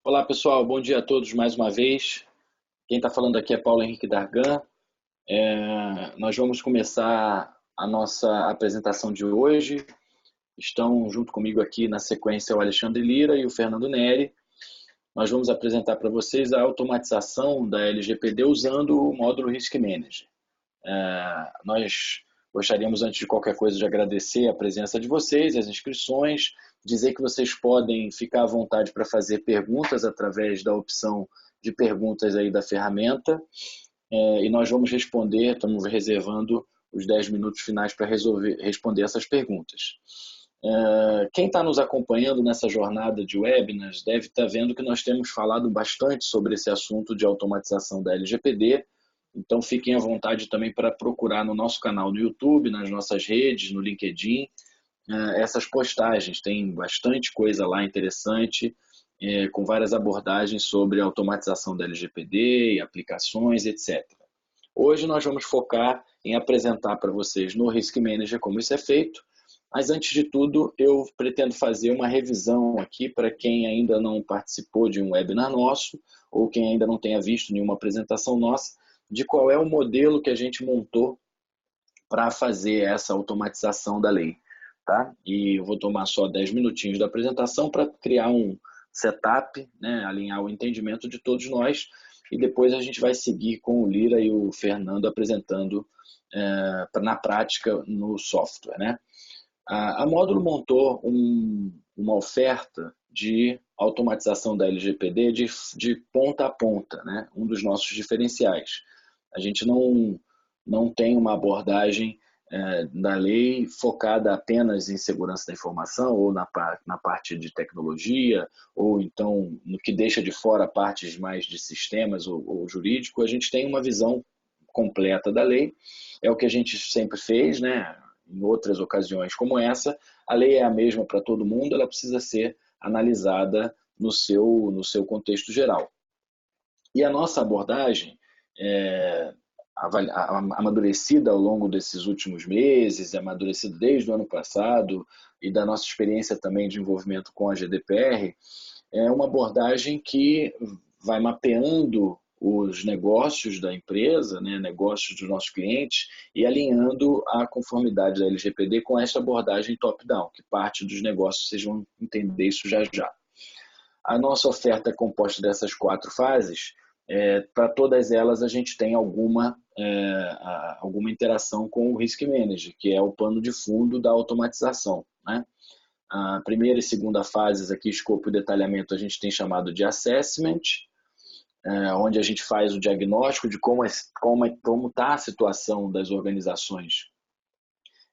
Olá pessoal, bom dia a todos mais uma vez. Quem está falando aqui é Paulo Henrique Dargan. Nós vamos começar a nossa apresentação de hoje. Estão junto comigo aqui na sequência o Alexandre Lira e o Fernando Neri. Nós vamos apresentar para vocês a automatização da LGPD usando o módulo Risk Manager. Nós gostaríamos, antes de qualquer coisa, de agradecer a presença de vocês, as inscrições, dizer que vocês podem ficar à vontade para fazer perguntas através da opção de perguntas aí da ferramenta, e nós vamos responder, estamos reservando os 10 minutos finais para responder essas perguntas. Quem está nos acompanhando nessa jornada de webinars deve estar vendo que nós temos falado bastante sobre esse assunto de automatização da LGPD. Então fiquem à vontade também para procurar no nosso canal no YouTube, nas nossas redes, no LinkedIn, essas postagens. Tem bastante coisa lá interessante, com várias abordagens sobre a automatização da LGPD, aplicações, etc. Hoje nós vamos focar em apresentar para vocês no Risk Manager como isso é feito, mas antes de tudo eu pretendo fazer uma revisão aqui para quem ainda não participou de um webinar nosso ou quem ainda não tenha visto nenhuma apresentação nossa, de qual é o modelo que a gente montou para fazer essa automatização da lei. Tá? E eu vou tomar só 10 minutinhos da apresentação para criar um setup, né, alinhar o entendimento de todos nós, e depois a gente vai seguir com o Lira e o Fernando apresentando na prática no software. Né? A Módulo montou uma oferta de automatização da LGPD de ponta a ponta, né? Um dos nossos diferenciais. A gente não tem uma abordagem da lei focada apenas em segurança da informação ou na parte de tecnologia, ou então no que deixa de fora partes mais de sistemas ou jurídico. A gente tem uma visão completa da lei, é o que a gente sempre fez, né? Em outras ocasiões como essa, a lei é a mesma para todo mundo, ela precisa ser analisada no seu contexto geral. E a nossa abordagem, amadurecida ao longo desses últimos meses, amadurecida desde o ano passado, e da nossa experiência também de envolvimento com a GDPR, é uma abordagem que vai mapeando os negócios da empresa, né, negócios dos nossos clientes, e alinhando a conformidade da LGPD com essa abordagem top-down, que parte dos negócios, vocês vão entender isso já já. A nossa oferta é composta dessas 4 fases. Para todas elas a gente tem alguma interação com o Risk Manager, que é o pano de fundo da automatização. Né? A primeira e segunda fases aqui, escopo e detalhamento, a gente tem chamado de assessment, onde a gente faz o diagnóstico de como está a situação das organizações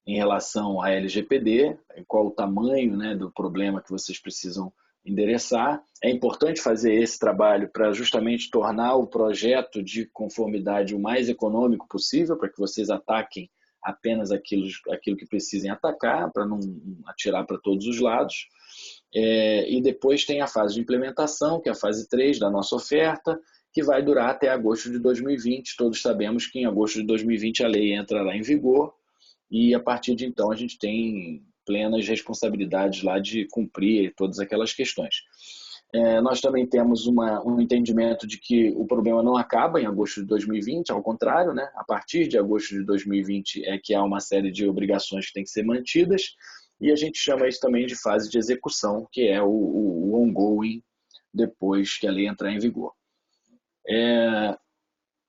em relação à LGPD, qual o tamanho, né, do problema que vocês precisam endereçar. É importante fazer esse trabalho para justamente tornar o projeto de conformidade o mais econômico possível, para que vocês ataquem apenas aquilo que precisem atacar, para não atirar para todos os lados. E depois tem a fase de implementação, que é a fase 3 da nossa oferta, que vai durar até agosto de 2020. Todos sabemos que em agosto de 2020 a lei entrará em vigor, e a partir de então a gente tem plenas responsabilidades lá de cumprir todas aquelas questões. Nós também temos um entendimento de que o problema não acaba em agosto de 2020, ao contrário, né? A partir de agosto de 2020 é que há uma série de obrigações que têm que ser mantidas, e a gente chama isso também de fase de execução, que é o ongoing depois que a lei entrar em vigor.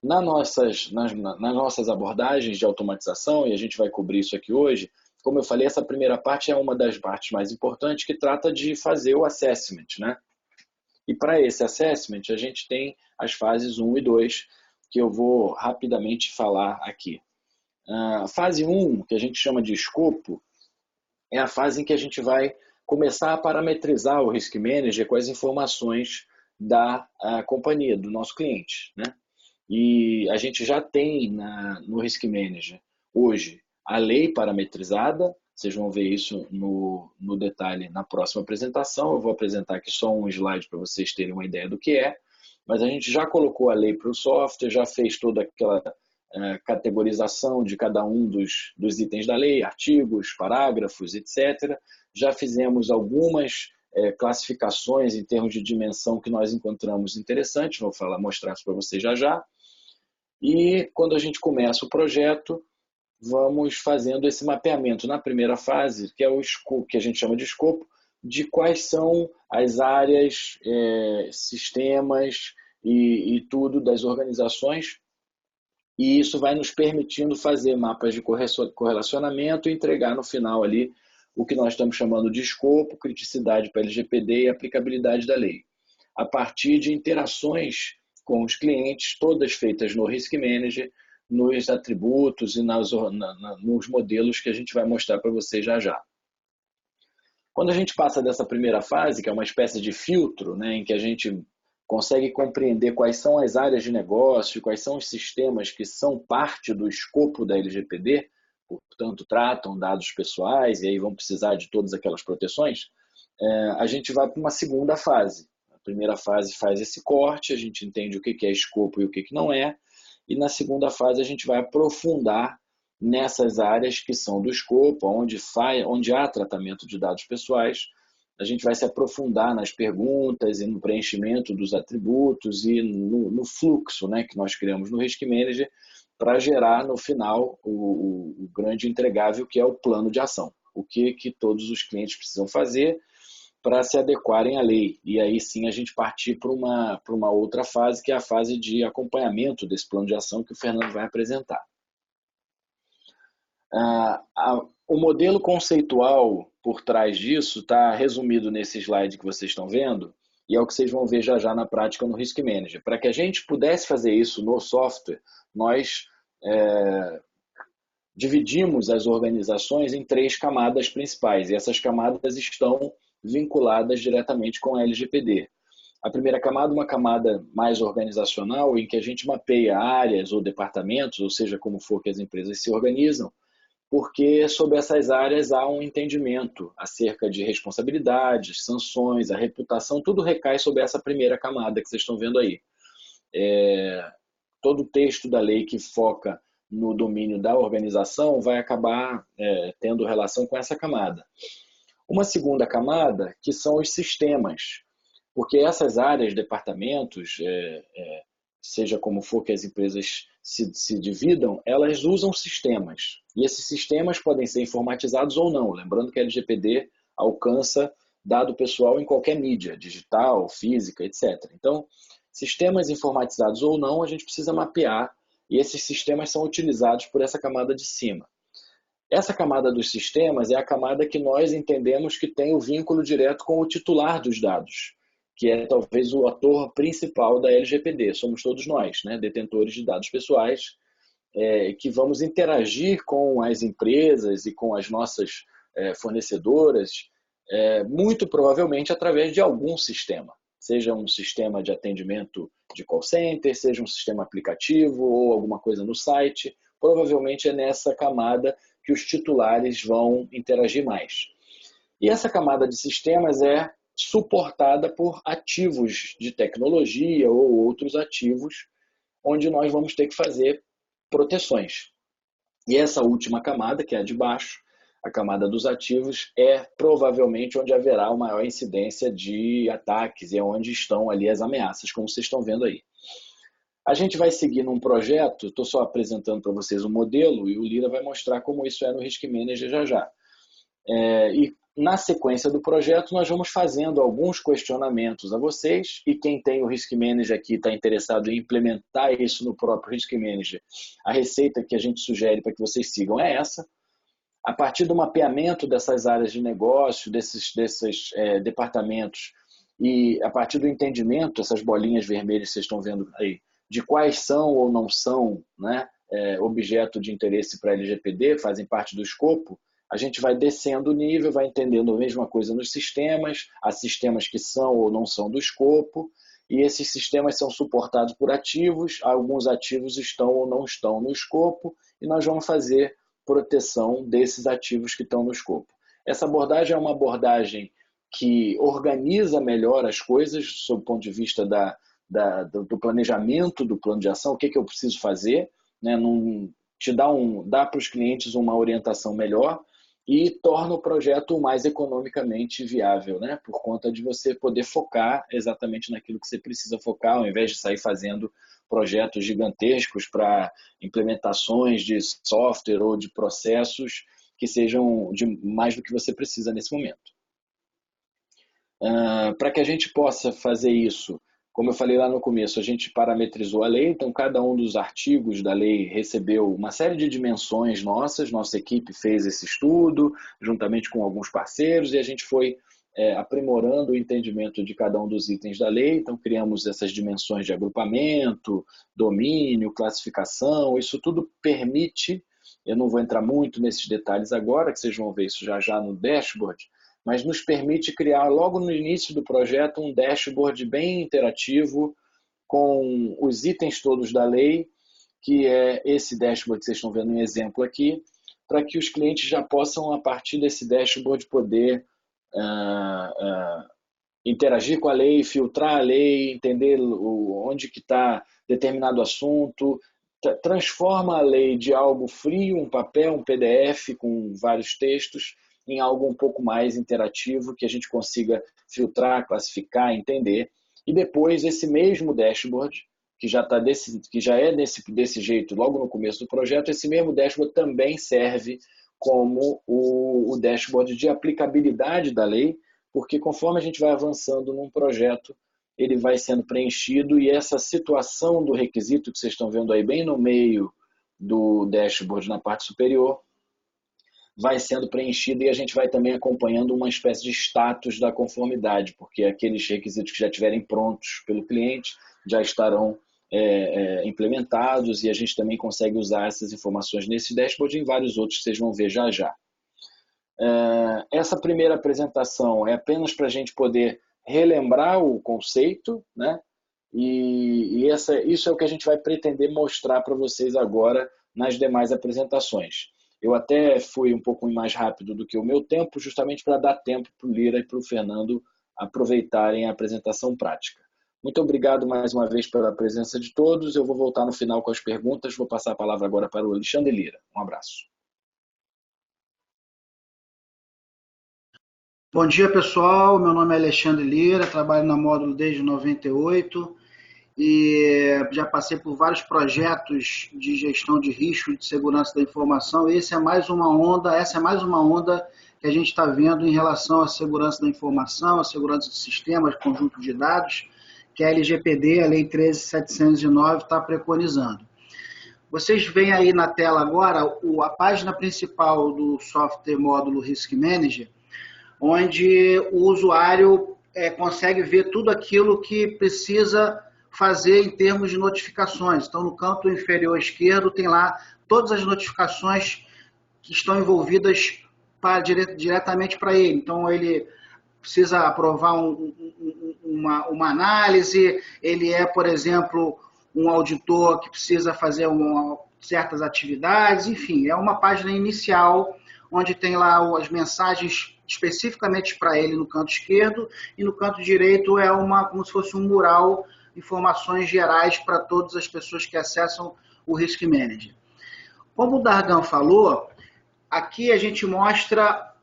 Nas nossas abordagens de automatização, e a gente vai cobrir isso aqui hoje, como eu falei, essa primeira parte é uma das partes mais importantes, que trata de fazer o assessment, né? E para esse assessment, a gente tem as fases 1 e 2, que eu vou rapidamente falar aqui. A fase 1, que a gente chama de escopo, é a fase em que a gente vai começar a parametrizar o Risk Manager com as informações da companhia, do nosso cliente, né? E a gente já tem no Risk Manager hoje a lei parametrizada. Vocês vão ver isso no detalhe na próxima apresentação. Eu vou apresentar aqui só um slide para vocês terem uma ideia do que é, mas a gente já colocou a lei para o software, já fez toda aquela categorização de cada um dos itens da lei, artigos, parágrafos, etc. Já fizemos algumas classificações em termos de dimensão que nós encontramos interessantes, vou mostrar isso para vocês já já. E quando a gente começa o projeto, vamos fazendo esse mapeamento na primeira fase, que é o escopo, que a gente chama de escopo, de quais são as áreas, sistemas e tudo das organizações, e isso vai nos permitindo fazer mapas de correlacionamento e entregar no final ali o que nós estamos chamando de escopo, criticidade para a LGPD e aplicabilidade da lei, a partir de interações com os clientes, todas feitas no Risk Manager, nos atributos e nos modelos que a gente vai mostrar para vocês já já. Quando a gente passa dessa primeira fase, que é uma espécie de filtro, né, em que a gente consegue compreender quais são as áreas de negócio, quais são os sistemas que são parte do escopo da LGPD, portanto, tratam dados pessoais e aí vão precisar de todas aquelas proteções, a gente vai para uma segunda fase. A primeira fase faz esse corte, a gente entende o que é escopo e o que não é, e na segunda fase a gente vai aprofundar nessas áreas que são do escopo, onde há tratamento de dados pessoais. A gente vai se aprofundar nas perguntas e no preenchimento dos atributos e no fluxo, né, que nós criamos no Risk Manager para gerar no final o grande entregável, que é o plano de ação. O que todos os clientes precisam fazer para se adequarem à lei. E aí sim a gente partir para uma outra fase, que é a fase de acompanhamento desse plano de ação que o Fernando vai apresentar. O modelo conceitual por trás disso está resumido nesse slide que vocês estão vendo, e é o que vocês vão ver já já na prática no Risk Manager. Para que a gente pudesse fazer isso no software, nós dividimos as organizações em 3 camadas principais, e essas camadas estão vinculadas diretamente com a LGPD. A primeira camada, uma camada mais organizacional, em que a gente mapeia áreas ou departamentos, ou seja, como for que as empresas se organizam, porque sobre essas áreas há um entendimento acerca de responsabilidades, sanções, a reputação, tudo recai sobre essa primeira camada que vocês estão vendo aí. Todo o texto da lei que foca no domínio da organização vai acabar tendo relação com essa camada. Uma segunda camada, que são os sistemas, porque essas áreas, departamentos, seja como for que as empresas se dividam, elas usam sistemas. E esses sistemas podem ser informatizados ou não. Lembrando que a LGPD alcança dado pessoal em qualquer mídia, digital, física, etc. Então, sistemas informatizados ou não, a gente precisa mapear, e esses sistemas são utilizados por essa camada de cima. Essa camada dos sistemas é a camada que nós entendemos que tem o vínculo direto com o titular dos dados, que é talvez o ator principal da LGPD. Somos todos nós, né, detentores de dados pessoais, que vamos interagir com as empresas e com as nossas fornecedoras, muito provavelmente através de algum sistema. Seja um sistema de atendimento de call center, seja um sistema aplicativo ou alguma coisa no site. Provavelmente é nessa camada que os titulares vão interagir mais. E essa camada de sistemas é suportada por ativos de tecnologia ou outros ativos, onde nós vamos ter que fazer proteções. E essa última camada, que é a de baixo, a camada dos ativos, é provavelmente onde haverá uma maior incidência de ataques e é onde estão ali as ameaças, como vocês estão vendo aí. A gente vai seguir num projeto, estou só apresentando para vocês um modelo e o Lira vai mostrar como isso é no Risk Manager já já. E na sequência do projeto nós vamos fazendo alguns questionamentos a vocês, e quem tem o Risk Manager aqui está interessado em implementar isso no próprio Risk Manager, a receita que a gente sugere para que vocês sigam é essa. A partir do mapeamento dessas áreas de negócio, desses departamentos, e a partir do entendimento, essas bolinhas vermelhas que vocês estão vendo aí, de quais são ou não são, né, objeto de interesse para a LGPD, fazem parte do escopo, a gente vai descendo o nível, vai entendendo a mesma coisa nos sistemas, há sistemas que são ou não são do escopo, e esses sistemas são suportados por ativos, alguns ativos estão ou não estão no escopo, e nós vamos fazer proteção desses ativos que estão no escopo. Essa abordagem é uma abordagem que organiza melhor as coisas, sob o ponto de vista do planejamento do plano de ação, o que eu preciso fazer, né? Dá para os clientes uma orientação melhor, e torna o projeto mais economicamente viável, né? Por conta de você poder focar exatamente naquilo que você precisa focar, ao invés de sair fazendo projetos gigantescos para implementações de software ou de processos que sejam de mais do que você precisa nesse momento. Para que a gente possa fazer isso, como eu falei lá no começo, a gente parametrizou a lei, então cada um dos artigos da lei recebeu uma série de dimensões nossas, nossa equipe fez esse estudo, juntamente com alguns parceiros, e a gente foi aprimorando o entendimento de cada um dos itens da lei, então criamos essas dimensões de agrupamento, domínio, classificação, isso tudo permite, eu não vou entrar muito nesses detalhes agora, que vocês vão ver isso já já no dashboard, mas nos permite criar logo no início do projeto um dashboard bem interativo com os itens todos da lei, que é esse dashboard que vocês estão vendo em exemplo aqui, para que os clientes já possam, a partir desse dashboard, poder interagir com a lei, filtrar a lei, entender onde que está determinado assunto, transforma a lei de algo frio, um papel, um PDF com vários textos, em algo um pouco mais interativo, que a gente consiga filtrar, classificar, entender. E depois esse mesmo dashboard, que já é desse jeito logo no começo do projeto, esse mesmo dashboard também serve como o dashboard de aplicabilidade da lei, porque conforme a gente vai avançando num projeto, ele vai sendo preenchido e essa situação do requisito que vocês estão vendo aí bem no meio do dashboard na parte superior, vai sendo preenchida e a gente vai também acompanhando uma espécie de status da conformidade, porque aqueles requisitos que já estiverem prontos pelo cliente já estarão implementados e a gente também consegue usar essas informações nesse dashboard e em vários outros que vocês vão ver já já. Essa primeira apresentação é apenas para a gente poder relembrar o conceito, né? E isso é o que a gente vai pretender mostrar para vocês agora nas demais apresentações. Eu até fui um pouco mais rápido do que o meu tempo, justamente para dar tempo para o Lira e para o Fernando aproveitarem a apresentação prática. Muito obrigado mais uma vez pela presença de todos. Eu vou voltar no final com as perguntas. Vou passar a palavra agora para o Alexandre Lira. Um abraço. Bom dia, pessoal. Meu nome é Alexandre Lira, trabalho na Módulo desde 98 e já passei por vários projetos de gestão de risco e de segurança da informação. Essa é mais uma onda que a gente está vendo em relação à segurança da informação, à segurança de sistemas, conjunto de dados, que a LGPD, a Lei 13.709, está preconizando. Vocês veem aí na tela agora a página principal do software módulo Risk Manager, onde o usuário consegue ver tudo aquilo que precisa fazer em termos de notificações. Então, no canto inferior esquerdo, tem lá todas as notificações que estão envolvidas diretamente para ele. Então, ele precisa aprovar uma análise, ele é, por exemplo, um auditor que precisa fazer certas atividades, enfim, é uma página inicial onde tem lá as mensagens especificamente para ele no canto esquerdo e no canto direito é como se fosse um mural, informações gerais para todas as pessoas que acessam o Risk Manager. Como o Dargan falou, aqui a gente mostra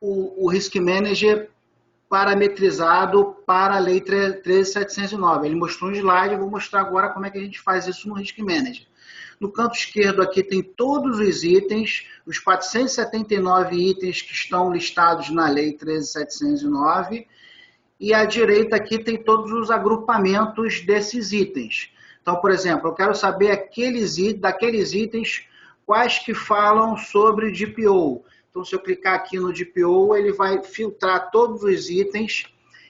o Risk Manager parametrizado para a Lei 13.709. Ele mostrou um slide, eu vou mostrar agora como é que a gente faz isso no Risk Manager. No canto esquerdo aqui tem todos os itens, os 479 itens que estão listados na Lei 13.709, e à direita aqui tem todos os agrupamentos desses itens. Então, por exemplo, eu quero saber daqueles itens quais que falam sobre DPO. Então, se eu clicar aqui no DPO, ele vai filtrar todos os itens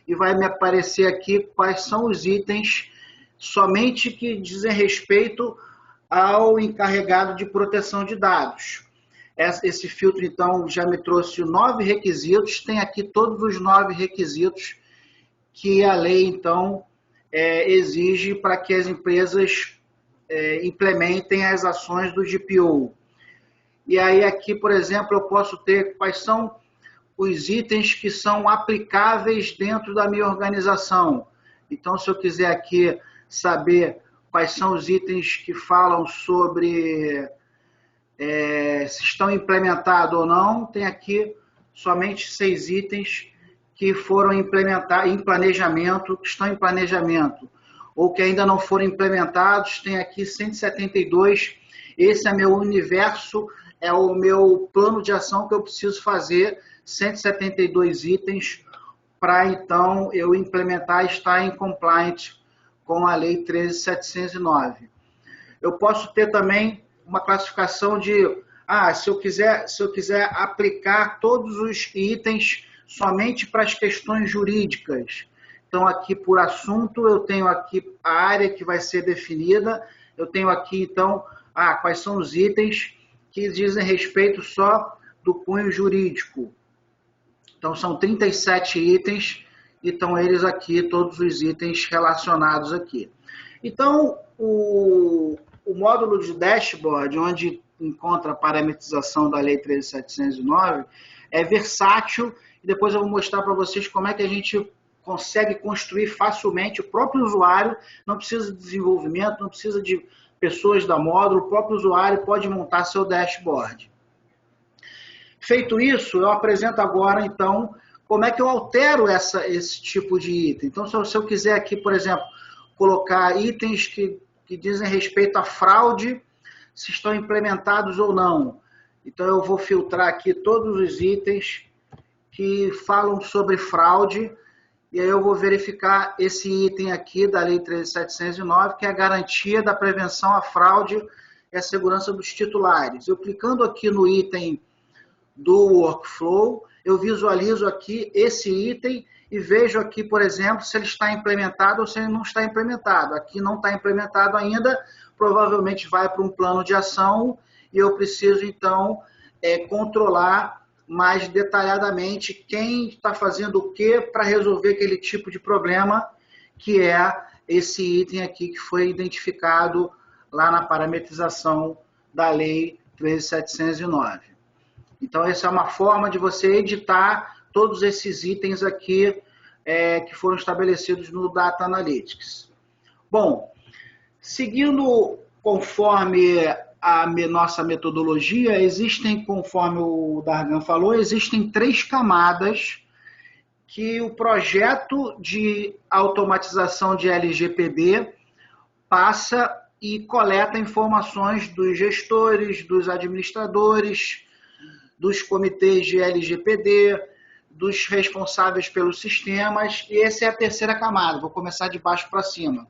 e vai me aparecer aqui quais são os itens somente que dizem respeito ao encarregado de proteção de dados. Esse filtro, então, já me trouxe 9 requisitos, tem aqui todos os 9 requisitos que a lei, então, exige para que as empresas implementem as ações do DPO. E aí aqui, por exemplo, eu posso ter quais são os itens que são aplicáveis dentro da minha organização. Então, se eu quiser aqui saber quais são os itens que falam sobre se estão implementados ou não. Tem aqui somente 6 itens que foram implementados em planejamento, que estão em planejamento, ou que ainda não foram implementados. Tem aqui 172. Esse é meu universo, é o meu plano de ação que eu preciso fazer, 172 itens, para então eu implementar e estar em compliance com a Lei 13.709. Eu posso ter também uma classificação de, se eu quiser aplicar todos os itens somente para as questões jurídicas. Então, aqui por assunto, eu tenho aqui a área que vai ser definida, eu tenho aqui, então, quais são os itens que dizem respeito só do cunho jurídico. Então, são 37 itens, e estão eles aqui, todos os itens relacionados aqui. Então, o módulo de dashboard, onde encontra a parametrização da Lei 13.709, é versátil, e depois eu vou mostrar para vocês como é que a gente consegue construir facilmente. O próprio usuário não precisa de desenvolvimento, não precisa de pessoas da módulo, o próprio usuário pode montar seu dashboard. Feito isso, eu apresento agora, então, como é que eu altero esse tipo de item. Então, se eu quiser aqui, por exemplo, colocar itens que dizem respeito à fraude, se estão implementados ou não. Então, eu vou filtrar aqui todos os itens que falam sobre fraude, e aí eu vou verificar esse item aqui da Lei 13.709, que é a garantia da prevenção à fraude e a segurança dos titulares. Eu clicando aqui no item do workflow, eu visualizo aqui esse item e vejo aqui, por exemplo, se ele está implementado ou se ele não está implementado. Aqui não está implementado ainda, provavelmente vai para um plano de ação e eu preciso, então, controlar mais detalhadamente quem está fazendo o que para resolver aquele tipo de problema, que é esse item aqui que foi identificado lá na parametrização da Lei 13.709. Então, essa é uma forma de você editar todos esses itens aqui que foram estabelecidos no Data Analytics. Bom, seguindo conforme a nossa metodologia, existem, conforme o Dargan falou, existem 3 camadas que o projeto de automatização de LGPD passa e coleta informações dos gestores, dos administradores, dos comitês de LGPD, dos responsáveis pelos sistemas, e essa é a 3ª camada. Vou começar de baixo para cima.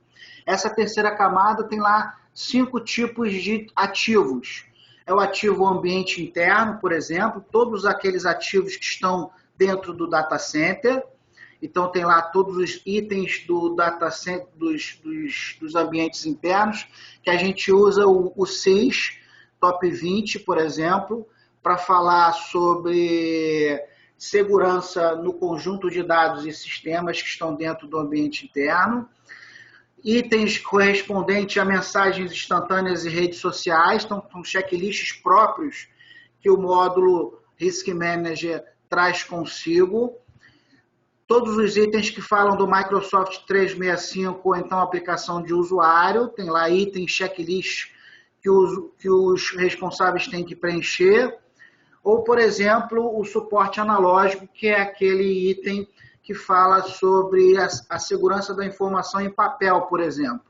Essa 3ª camada tem lá 5 tipos de ativos. É o ativo ambiente interno, por exemplo, todos aqueles ativos que estão dentro do data center. Então, tem lá todos os itens do data center, dos ambientes internos, que a gente usa o CIS, Top 20, por exemplo, para falar sobre segurança no conjunto de dados e sistemas que estão dentro do ambiente interno. Itens correspondentes a mensagens instantâneas e redes sociais, então são checklists próprios que o módulo Risk Manager traz consigo. Todos os itens que falam do Microsoft 365, ou então aplicação de usuário, tem lá itens, checklist que os responsáveis têm que preencher. Ou, por exemplo, o suporte analógico, que é aquele item que fala sobre a segurança da informação em papel, por exemplo.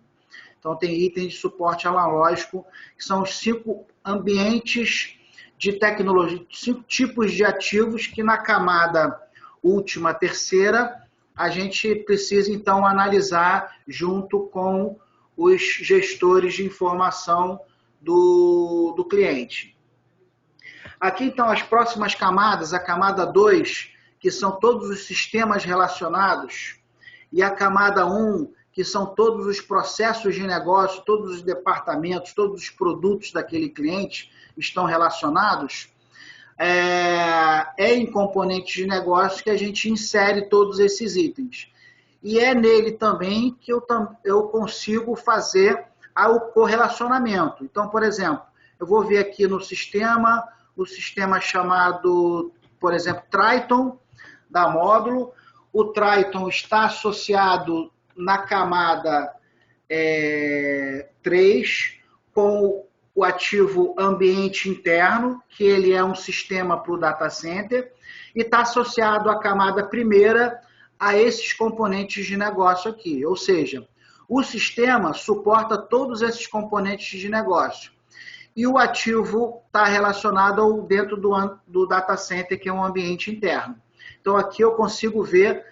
Então, tem itens de suporte analógico, que são os 5 ambientes de tecnologia, 5 tipos de ativos que na camada última, 3ª, a gente precisa, então, analisar junto com os gestores de informação do cliente. Aqui, então, as próximas camadas, a camada 2, que são todos os sistemas relacionados, e a camada 1, que são todos os processos de negócio, todos os departamentos, todos os produtos daquele cliente estão relacionados, em componentes de negócio que a gente insere todos esses itens. E é nele também que eu consigo fazer o correlacionamento. Então, por exemplo, eu vou ver aqui no sistema, o sistema chamado, por exemplo, Triton, da módulo. O Triton está associado na camada 3 com o ativo ambiente interno, que ele é um sistema para o data center, e está associado à camada primeira a esses componentes de negócio aqui. Ou seja, o sistema suporta todos esses componentes de negócio. E o ativo está relacionado ao dentro do data center, que é um ambiente interno. Então, aqui eu consigo ver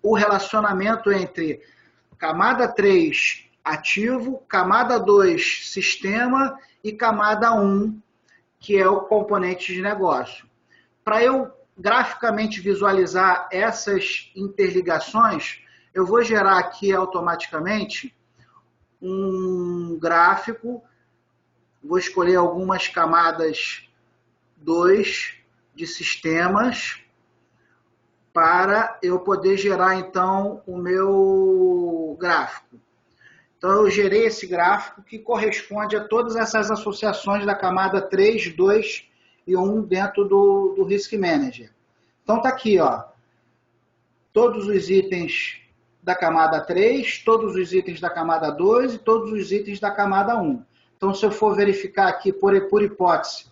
o relacionamento entre camada 3, ativo, camada 2, sistema, e camada 1, que é o componente de negócio. Para eu graficamente visualizar essas interligações, eu vou gerar aqui automaticamente um gráfico. Vou escolher algumas camadas 2 de sistemas para eu poder gerar, então, o meu gráfico. Então, eu gerei esse gráfico que corresponde a todas essas associações da camada 3, 2 e 1 dentro do Risk Manager. Então, está aqui, ó, todos os itens da camada 3, todos os itens da camada 2 e todos os itens da camada 1. Então, se eu for verificar aqui, por hipótese,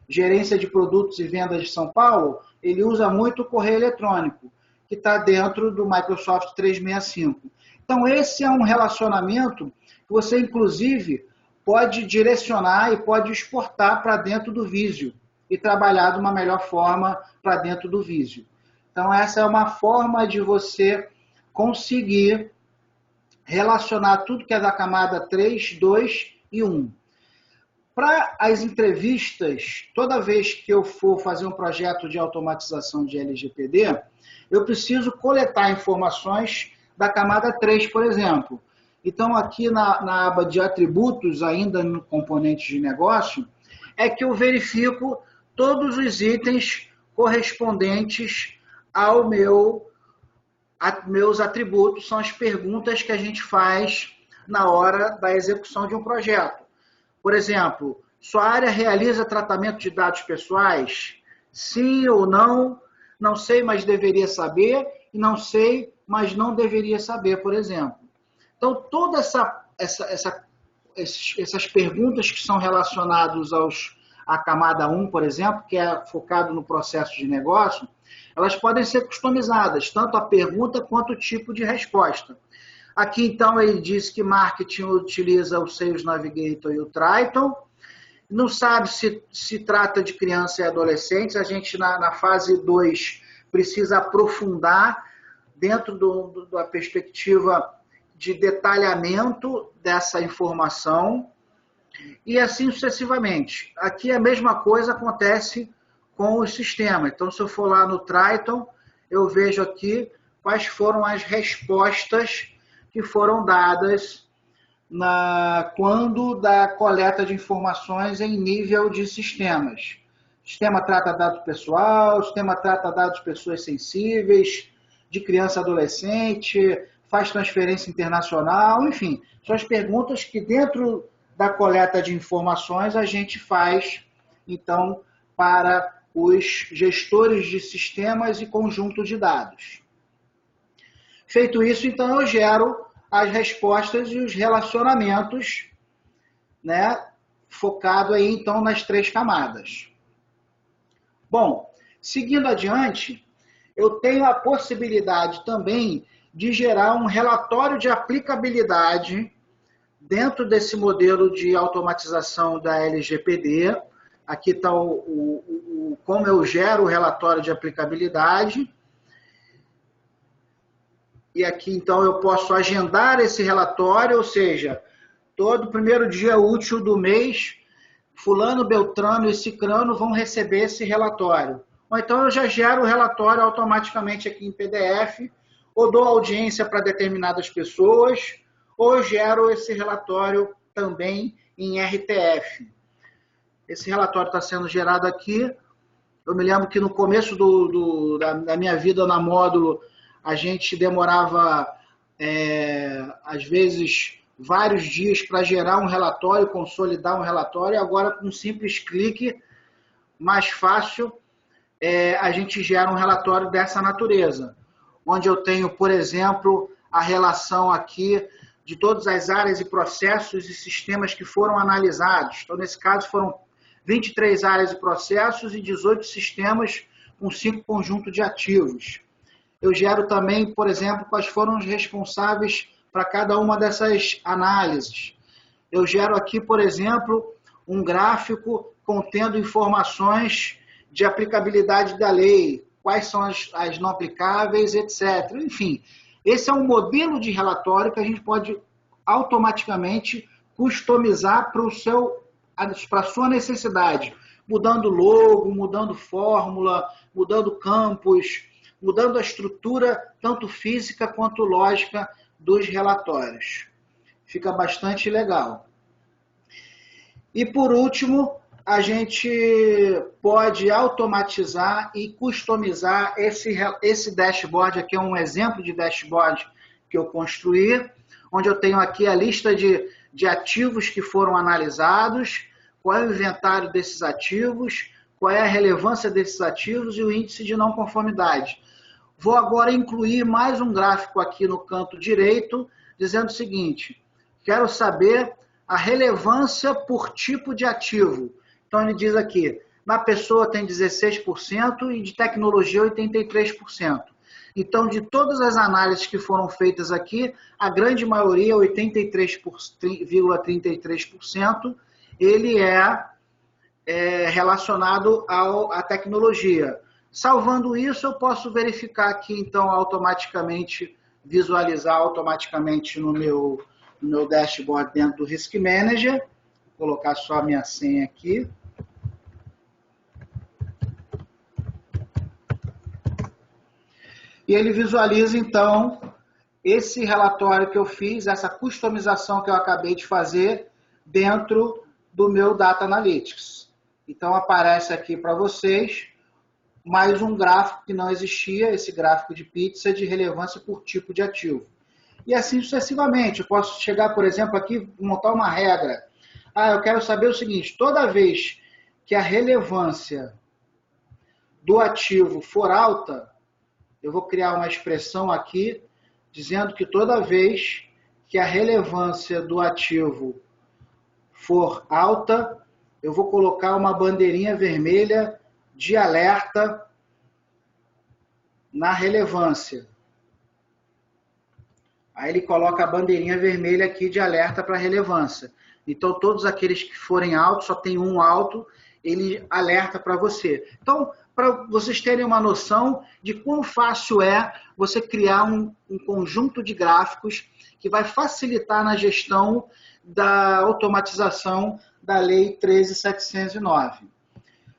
gerência de produtos e vendas de São Paulo, ele usa muito o correio eletrônico, que está dentro do Microsoft 365. Então, esse é um relacionamento que você, inclusive, pode direcionar e pode exportar para dentro do Visio e trabalhar de uma melhor forma para dentro do Visio. Então, essa é uma forma de você conseguir relacionar tudo que é da camada 3, 2 e 1. Para as entrevistas, toda vez que eu for fazer um projeto de automatização de LGPD, eu preciso coletar informações da camada 3, por exemplo. Então, aqui na aba de atributos, ainda no componente de negócio, é que eu verifico todos os itens correspondentes ao meus atributos, são as perguntas que a gente faz na hora da execução de um projeto. Por exemplo, sua área realiza tratamento de dados pessoais? Sim ou não? Não sei, mas deveria saber. E não sei, mas não deveria saber, por exemplo. Então, todas essas perguntas que são relacionadas à camada 1, por exemplo, que é focado no processo de negócio, elas podem ser customizadas, tanto a pergunta quanto o tipo de resposta. Aqui, então, ele diz que marketing utiliza o Sales Navigator e o Triton. Não sabe se trata de criança e adolescentes. A gente, na fase 2, precisa aprofundar dentro da perspectiva de detalhamento dessa informação e assim sucessivamente. Aqui a mesma coisa acontece com o sistema. Então, se eu for lá no Triton, eu vejo aqui quais foram as respostas que foram dadas quando da coleta de informações em nível de sistemas. O sistema trata dados pessoal, o sistema trata dados de pessoas sensíveis, de criança e adolescente, faz transferência internacional, enfim, são as perguntas que dentro da coleta de informações a gente faz, então, para os gestores de sistemas e conjunto de dados. Feito isso, então, eu gero as respostas e os relacionamentos, né, focado aí, então, nas 3 camadas. Bom, seguindo adiante, eu tenho a possibilidade também de gerar um relatório de aplicabilidade dentro desse modelo de automatização da LGPD. Aqui está como eu gero o relatório de aplicabilidade. E aqui, então, eu posso agendar esse relatório, ou seja, todo primeiro dia útil do mês, fulano, beltrano e cicrano vão receber esse relatório. Ou então eu já gero o relatório automaticamente aqui em PDF, ou dou audiência para determinadas pessoas, ou eu gero esse relatório também em RTF. Esse relatório está sendo gerado aqui. Eu me lembro que no começo da minha vida na módulo, a gente demorava, às vezes, vários dias para gerar um relatório, consolidar um relatório, e agora, com um simples clique, mais fácil, a gente gera um relatório dessa natureza, onde eu tenho, por exemplo, a relação aqui de todas as áreas e processos e sistemas que foram analisados. Então, nesse caso, foram 23 áreas e processos e 18 sistemas com 5 conjuntos de ativos. Eu gero também, por exemplo, quais foram os responsáveis para cada uma dessas análises. Eu gero aqui, por exemplo, um gráfico contendo informações de aplicabilidade da lei, quais são as não aplicáveis, etc. Enfim, esse é um modelo de relatório que a gente pode automaticamente customizar para a sua necessidade, mudando logo, mudando fórmula, mudando campos, mudando a estrutura, tanto física quanto lógica, dos relatórios. Fica bastante legal. E, por último, a gente pode automatizar e customizar esse dashboard. Aqui é um exemplo de dashboard que eu construí, onde eu tenho aqui a lista de ativos que foram analisados, qual é o inventário desses ativos, qual é a relevância desses ativos e o índice de não conformidade. Vou agora incluir mais um gráfico aqui no canto direito, dizendo o seguinte: quero saber a relevância por tipo de ativo. Então, ele diz aqui, na pessoa tem 16% e de tecnologia 83%. Então, de todas as análises que foram feitas aqui, a grande maioria, 83,33%, ele é relacionado à tecnologia. Salvando isso, eu posso verificar aqui, então, automaticamente, visualizar automaticamente no meu dashboard dentro do Risk Manager. Vou colocar só a minha senha aqui. E ele visualiza, então, esse relatório que eu fiz, essa customização que eu acabei de fazer dentro do meu Data Analytics. Então, aparece aqui para vocês mais um gráfico que não existia, esse gráfico de pizza de relevância por tipo de ativo. E assim sucessivamente. Eu posso chegar, por exemplo, aqui e montar uma regra. Eu quero saber o seguinte: toda vez que a relevância do ativo for alta, eu vou criar uma expressão aqui dizendo que toda vez que a relevância do ativo for alta, eu vou colocar uma bandeirinha vermelha de alerta na relevância. Aí ele coloca a bandeirinha vermelha aqui de alerta para relevância. Então, todos aqueles que forem altos, só tem um alto, ele alerta para você. Então, para vocês terem uma noção de quão fácil é você criar um conjunto de gráficos que vai facilitar na gestão da automatização da Lei 13.709.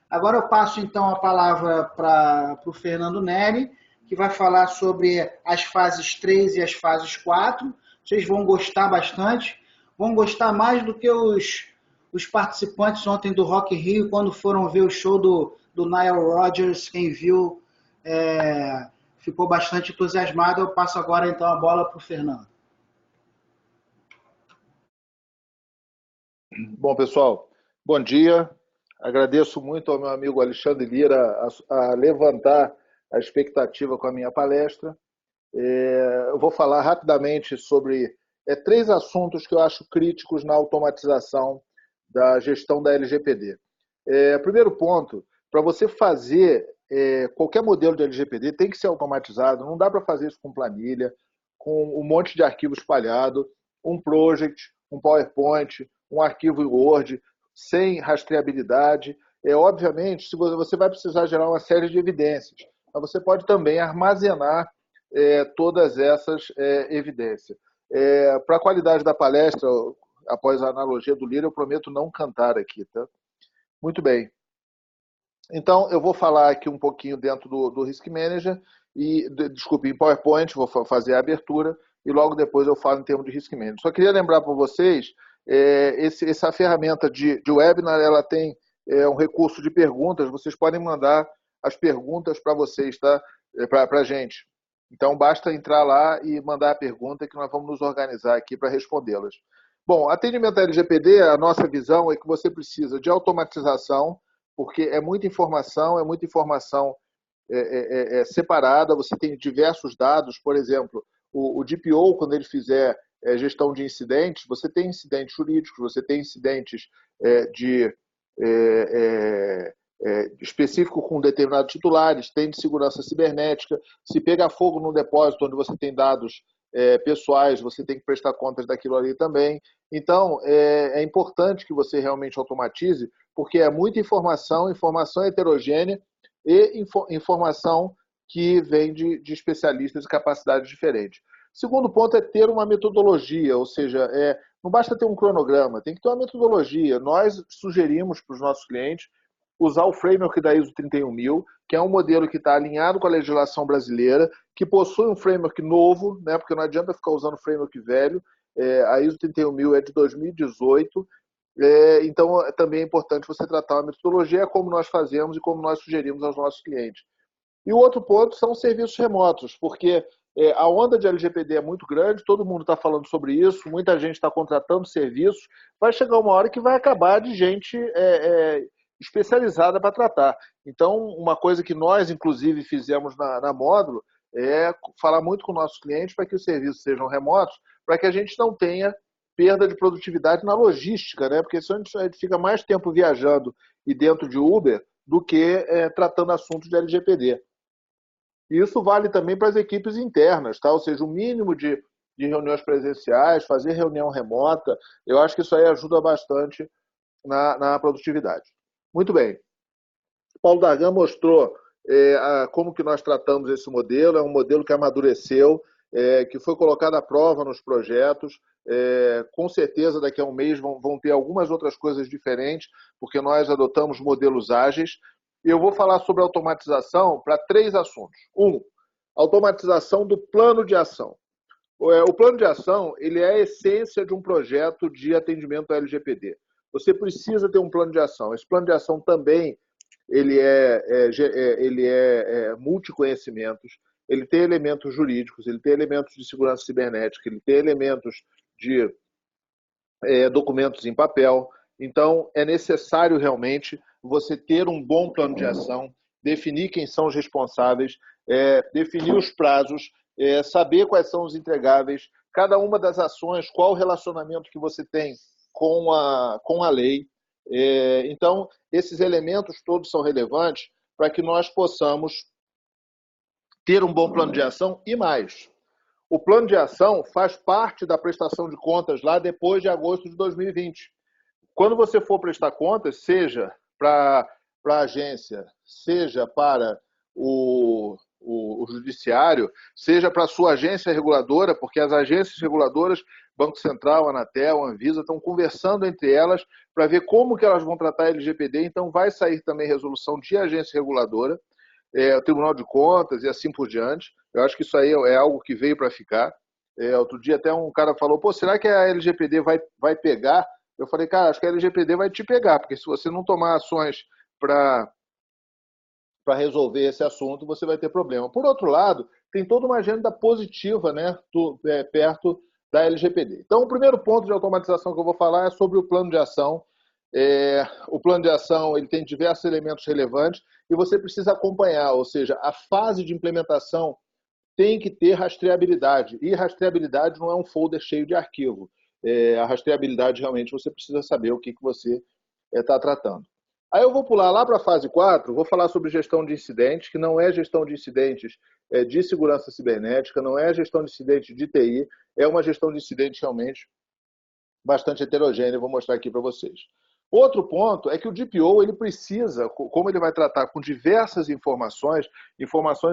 Agora eu passo, então, a palavra para o Fernando Neri, que vai falar sobre as fases 3 e as fases 4. Vocês vão gostar bastante, vão gostar mais do que os participantes ontem do Rock in Rio, quando foram ver o show do Nile Rodgers. Quem viu ficou bastante entusiasmado. Eu passo agora, então, a bola para o Fernando. Bom, pessoal, bom dia. Agradeço muito ao meu amigo Alexandre Lira a levantar a expectativa com a minha palestra. Eu vou falar rapidamente sobre 3 assuntos que eu acho críticos na automatização da gestão da LGPD. Primeiro ponto, para você fazer qualquer modelo de LGPD tem que ser automatizado, não dá para fazer isso com planilha, com um monte de arquivo espalhado, um project, um PowerPoint, um arquivo Word, sem rastreabilidade. Obviamente, se você vai precisar gerar uma série de evidências, mas você pode também armazenar todas essas evidências. Para a qualidade da palestra, após a analogia do Lira, eu prometo não cantar aqui, tá? Muito bem. Então, eu vou falar aqui um pouquinho dentro do Risk Manager, desculpe, em PowerPoint, vou fazer a abertura, e logo depois eu falo em termos de Risk Manager. Só queria lembrar para vocês, essa ferramenta de webinar, ela tem um recurso de perguntas, vocês podem mandar as perguntas para vocês, tá? Para a gente. Então, basta entrar lá e mandar a pergunta que nós vamos nos organizar aqui para respondê-las. Bom, atendimento à LGPD, a nossa visão é que você precisa de automatização, porque é muita informação separada, você tem diversos dados, por exemplo, o DPO, quando ele fizer gestão de incidentes, você tem incidentes jurídicos, você tem incidentes de específico com determinados titulares, tem de segurança cibernética. Se pegar fogo num depósito onde você tem dados pessoais, você tem que prestar contas daquilo ali também. Então, é importante que você realmente automatize, porque é muita informação, informação heterogênea e informação que vem de especialistas e capacidades diferentes. Segundo ponto é ter uma metodologia, ou seja, não basta ter um cronograma, tem que ter uma metodologia. Nós sugerimos para os nossos clientes usar o framework da ISO 31000, que é um modelo que está alinhado com a legislação brasileira, que possui um framework novo, né, porque não adianta ficar usando framework velho. A ISO 31000 é de 2018, então também é importante você tratar uma metodologia como nós fazemos e como nós sugerimos aos nossos clientes. E o outro ponto são os serviços remotos, porque a onda de LGPD é muito grande, todo mundo está falando sobre isso, muita gente está contratando serviços, vai chegar uma hora que vai acabar de gente especializada para tratar. Então, uma coisa que nós, inclusive, fizemos na Módulo é falar muito com nossos clientes para que os serviços sejam remotos, para que a gente não tenha perda de produtividade na logística, né? Porque senão a gente fica mais tempo viajando e dentro de Uber do que tratando assuntos de LGPD. E isso vale também para as equipes internas, tá? Ou seja, o mínimo de reuniões presenciais, fazer reunião remota, eu acho que isso aí ajuda bastante na produtividade. Muito bem. Paulo Dargan mostrou como que nós tratamos esse modelo, é um modelo que amadureceu, que foi colocado à prova nos projetos. Com certeza daqui a um mês vão ter algumas outras coisas diferentes, porque nós adotamos modelos ágeis. E eu vou falar sobre automatização para 3 assuntos. 1, automatização do plano de ação. O plano de ação ele é a essência de um projeto de atendimento à LGPD. Você precisa ter um plano de ação. Esse plano de ação também ele é multiconhecimentos, ele tem elementos jurídicos, ele tem elementos de segurança cibernética, ele tem elementos de documentos em papel. Então, é necessário realmente você ter um bom plano de ação, definir quem são os responsáveis, definir os prazos, saber quais são os entregáveis, cada uma das ações, qual o relacionamento que você tem com a lei. Então, esses elementos todos são relevantes para que nós possamos ter um bom plano de ação e mais. O plano de ação faz parte da prestação de contas lá depois de agosto de 2020. Quando você for prestar contas, seja para a agência, seja para o judiciário, seja para a sua agência reguladora, porque as agências reguladoras, Banco Central, Anatel, Anvisa, estão conversando entre elas para ver como que elas vão tratar a LGPD, então vai sair também resolução de agência reguladora, o Tribunal de Contas e assim por diante. Eu acho que isso aí é algo que veio para ficar. Outro dia até um cara falou, será que a LGPD vai pegar? Eu falei, cara, acho que a LGPD vai te pegar, porque se você não tomar ações para resolver esse assunto, você vai ter problema. Por outro lado, tem toda uma agenda positiva, né, perto da LGPD. Então, o primeiro ponto de automatização que eu vou falar é sobre o plano de ação. O plano de ação ele tem diversos elementos relevantes e você precisa acompanhar, ou seja, a fase de implementação tem que ter rastreabilidade. E rastreabilidade não é um folder cheio de arquivo. A rastreabilidade, realmente, você precisa saber o que você está tratando. Aí eu vou pular lá para a fase 4, vou falar sobre gestão de incidentes, que não é gestão de incidentes de segurança cibernética, não é gestão de incidentes de TI, é uma gestão de incidentes realmente bastante heterogênea, vou mostrar aqui para vocês. Outro ponto é que o DPO ele precisa, como ele vai tratar com diversas informações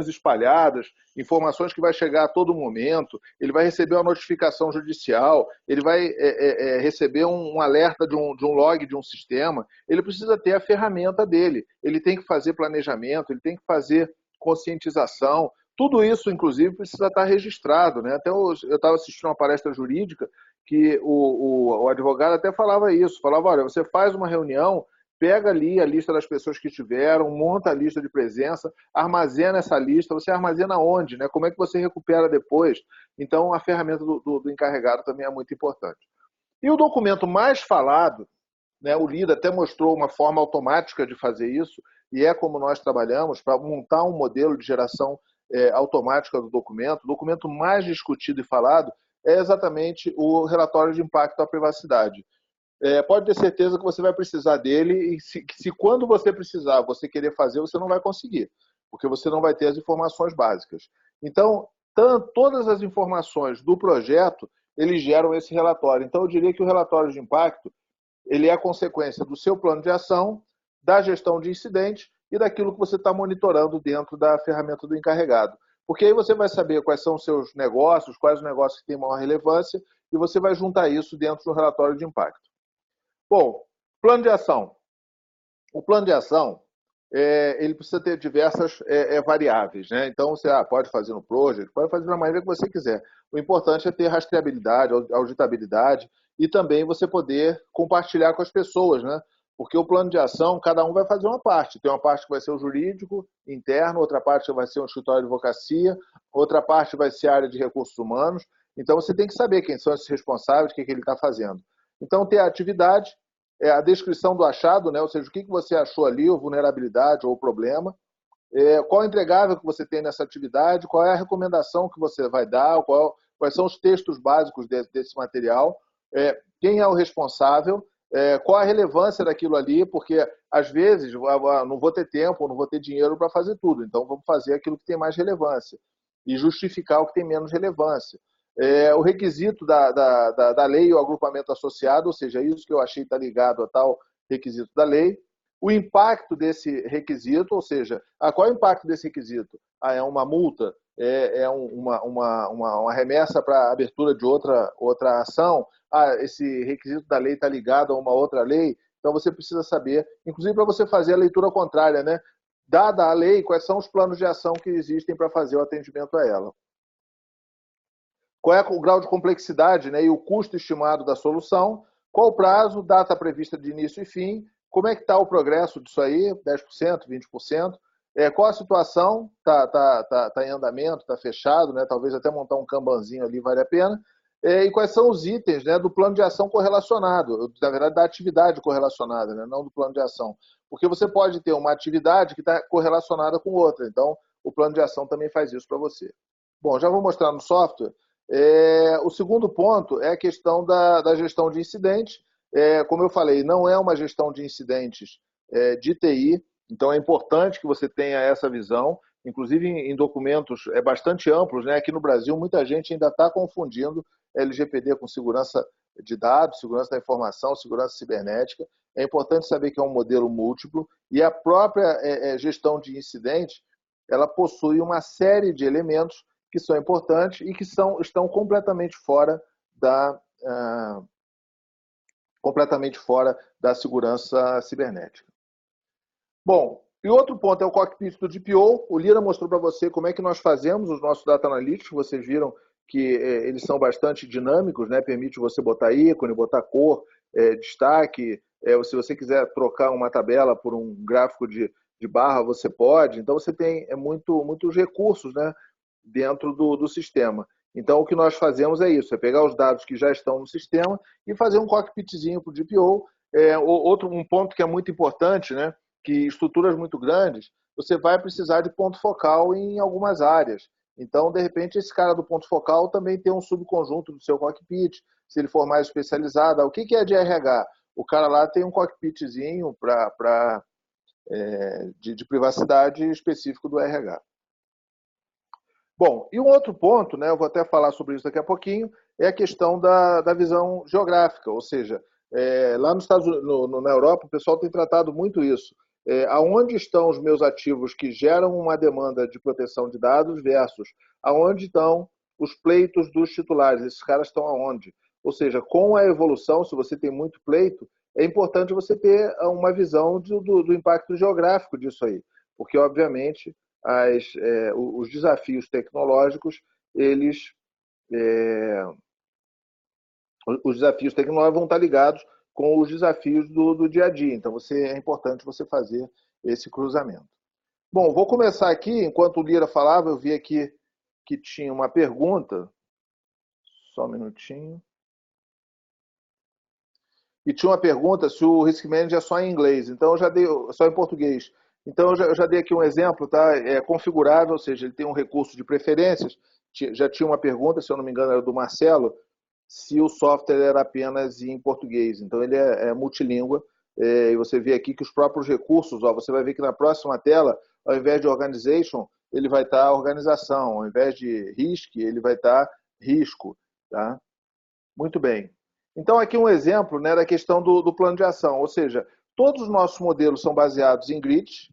espalhadas, informações que vai chegar a todo momento, ele vai receber uma notificação judicial, ele vai receber um alerta de um log de um sistema, ele precisa ter a ferramenta dele, ele tem que fazer planejamento, ele tem que fazer conscientização, tudo isso, inclusive, precisa estar registrado, né? Até eu estava assistindo uma palestra jurídica que o advogado até falava isso, falava, olha, você faz uma reunião, pega ali a lista das pessoas que tiveram, monta a lista de presença, armazena essa lista, você armazena onde, né? Como é que você recupera depois? Então, a ferramenta do encarregado também é muito importante. E o documento mais falado, né, o LIDA até mostrou uma forma automática de fazer isso, e é como nós trabalhamos para montar um modelo de geração automática do documento. O documento mais discutido e falado é exatamente o relatório de impacto à privacidade. Pode ter certeza que você vai precisar dele e se quando você precisar, você querer fazer, você não vai conseguir, porque você não vai ter as informações básicas. Então, todas as informações do projeto, eles geram esse relatório. Então, eu diria que o relatório de impacto, ele é a consequência do seu plano de ação, da gestão de incidentes e daquilo que você está monitorando dentro da ferramenta do encarregado. Porque aí você vai saber quais são os seus negócios, quais os negócios que têm maior relevância, e você vai juntar isso dentro do relatório de impacto. Bom, plano de ação. O plano de ação, ele precisa ter diversas variáveis, né? Então, você pode fazer no Project, pode fazer da maneira que você quiser. O importante é ter rastreabilidade, auditabilidade e também você poder compartilhar com as pessoas, né? Porque o plano de ação, cada um vai fazer uma parte. Tem uma parte que vai ser o jurídico interno, outra parte vai ser o escritório de advocacia, outra parte vai ser a área de recursos humanos. Então, você tem que saber quem são esses responsáveis, o que ele está fazendo. Então, ter a atividade, a descrição do achado, né? Ou seja, o que você achou ali, ou vulnerabilidade ou problema, qual é o entregável que você tem nessa atividade, qual é a recomendação que você vai dar, quais são os textos básicos desse material, quem é o responsável, qual a relevância daquilo ali, porque às vezes não vou ter tempo, não vou ter dinheiro para fazer tudo, então vamos fazer aquilo que tem mais relevância e justificar o que tem menos relevância. O requisito da lei e o agrupamento associado, ou seja, isso que eu achei está ligado a tal requisito da lei. O impacto desse requisito, ou seja, qual é o impacto desse requisito? É uma multa? Uma remessa para a abertura de outra ação? Esse requisito da lei está ligado a uma outra lei? Então você precisa saber, inclusive para você fazer a leitura contrária, né? Dada a lei, quais são os planos de ação que existem para fazer o atendimento a ela? Qual é o grau de complexidade, né, e o custo estimado da solução? Qual o prazo, data prevista de início e fim? Como é que está o progresso disso aí? 10%, 20%? Qual a situação? Está em andamento? Está fechado? Né? Talvez até montar um kanbanzinho ali vale a pena. E quais são os itens, né, do plano de ação correlacionado? Na verdade, da atividade correlacionada, né, não do plano de ação. Porque você pode ter uma atividade que está correlacionada com outra. Então, o plano de ação também faz isso para você. Bom, já vou mostrar no software. O segundo ponto é a questão da gestão de incidentes. Como eu falei, não é uma gestão de incidentes de TI, então é importante que você tenha essa visão, inclusive em documentos bastante amplos, né? Aqui no Brasil, muita gente ainda está confundindo LGPD com segurança de dados, segurança da informação, segurança cibernética. É importante saber que é um modelo múltiplo e a própria gestão de incidentes, ela possui uma série de elementos que são importantes e que estão completamente fora da segurança cibernética. Bom, e outro ponto é o cockpit do DPO. O Lira mostrou para você como é que nós fazemos os nossos data analytics. Vocês viram que eles são bastante dinâmicos, né? Permite você botar ícone, botar cor, destaque. Se você quiser trocar uma tabela por um gráfico de barra, você pode. Então, você tem muitos recursos, né, dentro do sistema. Então, o que nós fazemos é isso, é pegar os dados que já estão no sistema e fazer um cockpitzinho para o DPO. Um ponto que é muito importante, né, que estruturas muito grandes, você vai precisar de ponto focal em algumas áreas. Então, de repente, esse cara do ponto focal também tem um subconjunto do seu cockpit, se ele for mais especializado. O que é de RH? O cara lá tem um cockpitzinho de privacidade específico do RH. Bom, e um outro ponto, né, eu vou até falar sobre isso daqui a pouquinho, é a questão da visão geográfica, ou seja, lá nos Estados Unidos, na Europa, o pessoal tem tratado muito isso. Aonde estão os meus ativos que geram uma demanda de proteção de dados versus aonde estão os pleitos dos titulares, esses caras estão aonde? Ou seja, com a evolução, se você tem muito pleito, é importante você ter uma visão do impacto geográfico disso aí, porque, obviamente, os desafios tecnológicos, os desafios tecnológicos vão estar ligados com os desafios do dia a dia. Então, é importante você fazer esse cruzamento. Bom, vou começar aqui. Enquanto o Lira falava, eu vi aqui que tinha uma pergunta. Só um minutinho. E tinha uma pergunta se o Risk Manager é só em inglês. Então, eu já dei só em português. Então, eu já dei aqui um exemplo, tá? É configurável, ou seja, ele tem um recurso de preferências, já tinha uma pergunta, se eu não me engano, era do Marcelo, se o software era apenas em português. Então, ele é multilíngua. E você vê aqui que os próprios recursos, você vai ver que na próxima tela, ao invés de organization, ele vai estar organização. Ao invés de risk, ele vai estar risco. Tá? Muito bem. Então, aqui um exemplo, né, da questão do plano de ação. Ou seja, todos os nossos modelos são baseados em grids.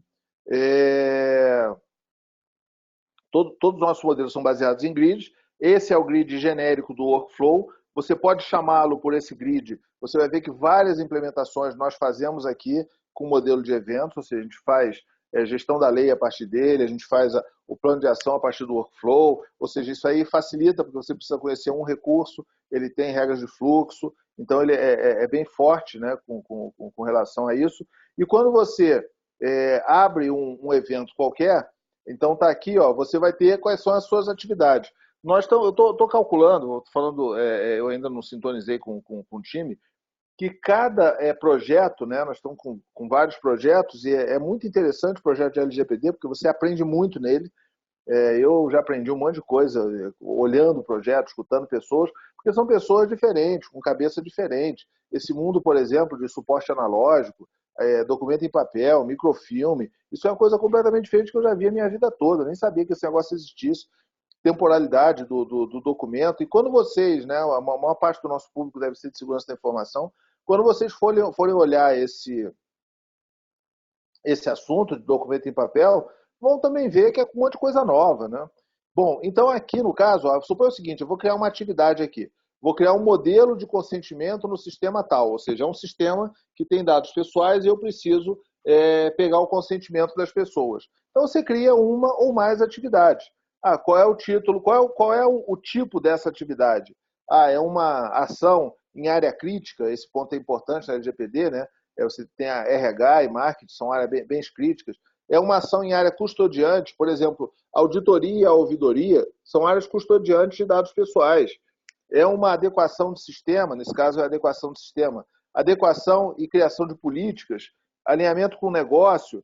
Todos os nossos modelos são baseados em grids. Esse é o grid genérico do workflow. Você pode chamá-lo por esse grid. Você vai ver que várias implementações nós fazemos aqui com o modelo de eventos, ou seja, a gente faz gestão da lei a partir dele, a gente faz o plano de ação a partir do workflow, ou seja, isso aí facilita, porque você precisa conhecer um recurso, ele tem regras de fluxo, então ele é bem forte, né, com relação a isso. E quando você abre um evento qualquer, então está aqui, você vai ter quais são as suas atividades. Eu estou calculando, eu ainda não sintonizei com o time, que cada projeto, né, nós estamos com vários projetos, e é muito interessante o projeto de LGPD, porque você aprende muito nele. Eu já aprendi um monte de coisa olhando o projeto, escutando pessoas, porque são pessoas diferentes, com cabeça diferente. Esse mundo, por exemplo, de suporte analógico, documento em papel, microfilme, isso é uma coisa completamente diferente que eu já vi a minha vida toda. Eu nem sabia que esse negócio existisse. Temporalidade do documento. E quando vocês, né, a maior parte do nosso público deve ser de segurança da informação, quando vocês forem olhar esse assunto de documento em papel, vão também ver que é um monte de coisa nova, né? Bom, então aqui no caso, suponha o seguinte, eu vou criar uma atividade aqui. Vou criar um modelo de consentimento no sistema tal, ou seja, é um sistema que tem dados pessoais e eu preciso pegar o consentimento das pessoas. Então você cria uma ou mais atividades. Qual é o título? Qual é o tipo dessa atividade? É uma ação em área crítica, esse ponto é importante na LGPD, né? Você tem a RH e marketing, são áreas bem críticas. É uma ação em área custodiante, por exemplo, auditoria e ouvidoria são áreas custodiantes de dados pessoais. É uma adequação de sistema, nesse caso é a adequação de sistema, adequação e criação de políticas, alinhamento com o negócio,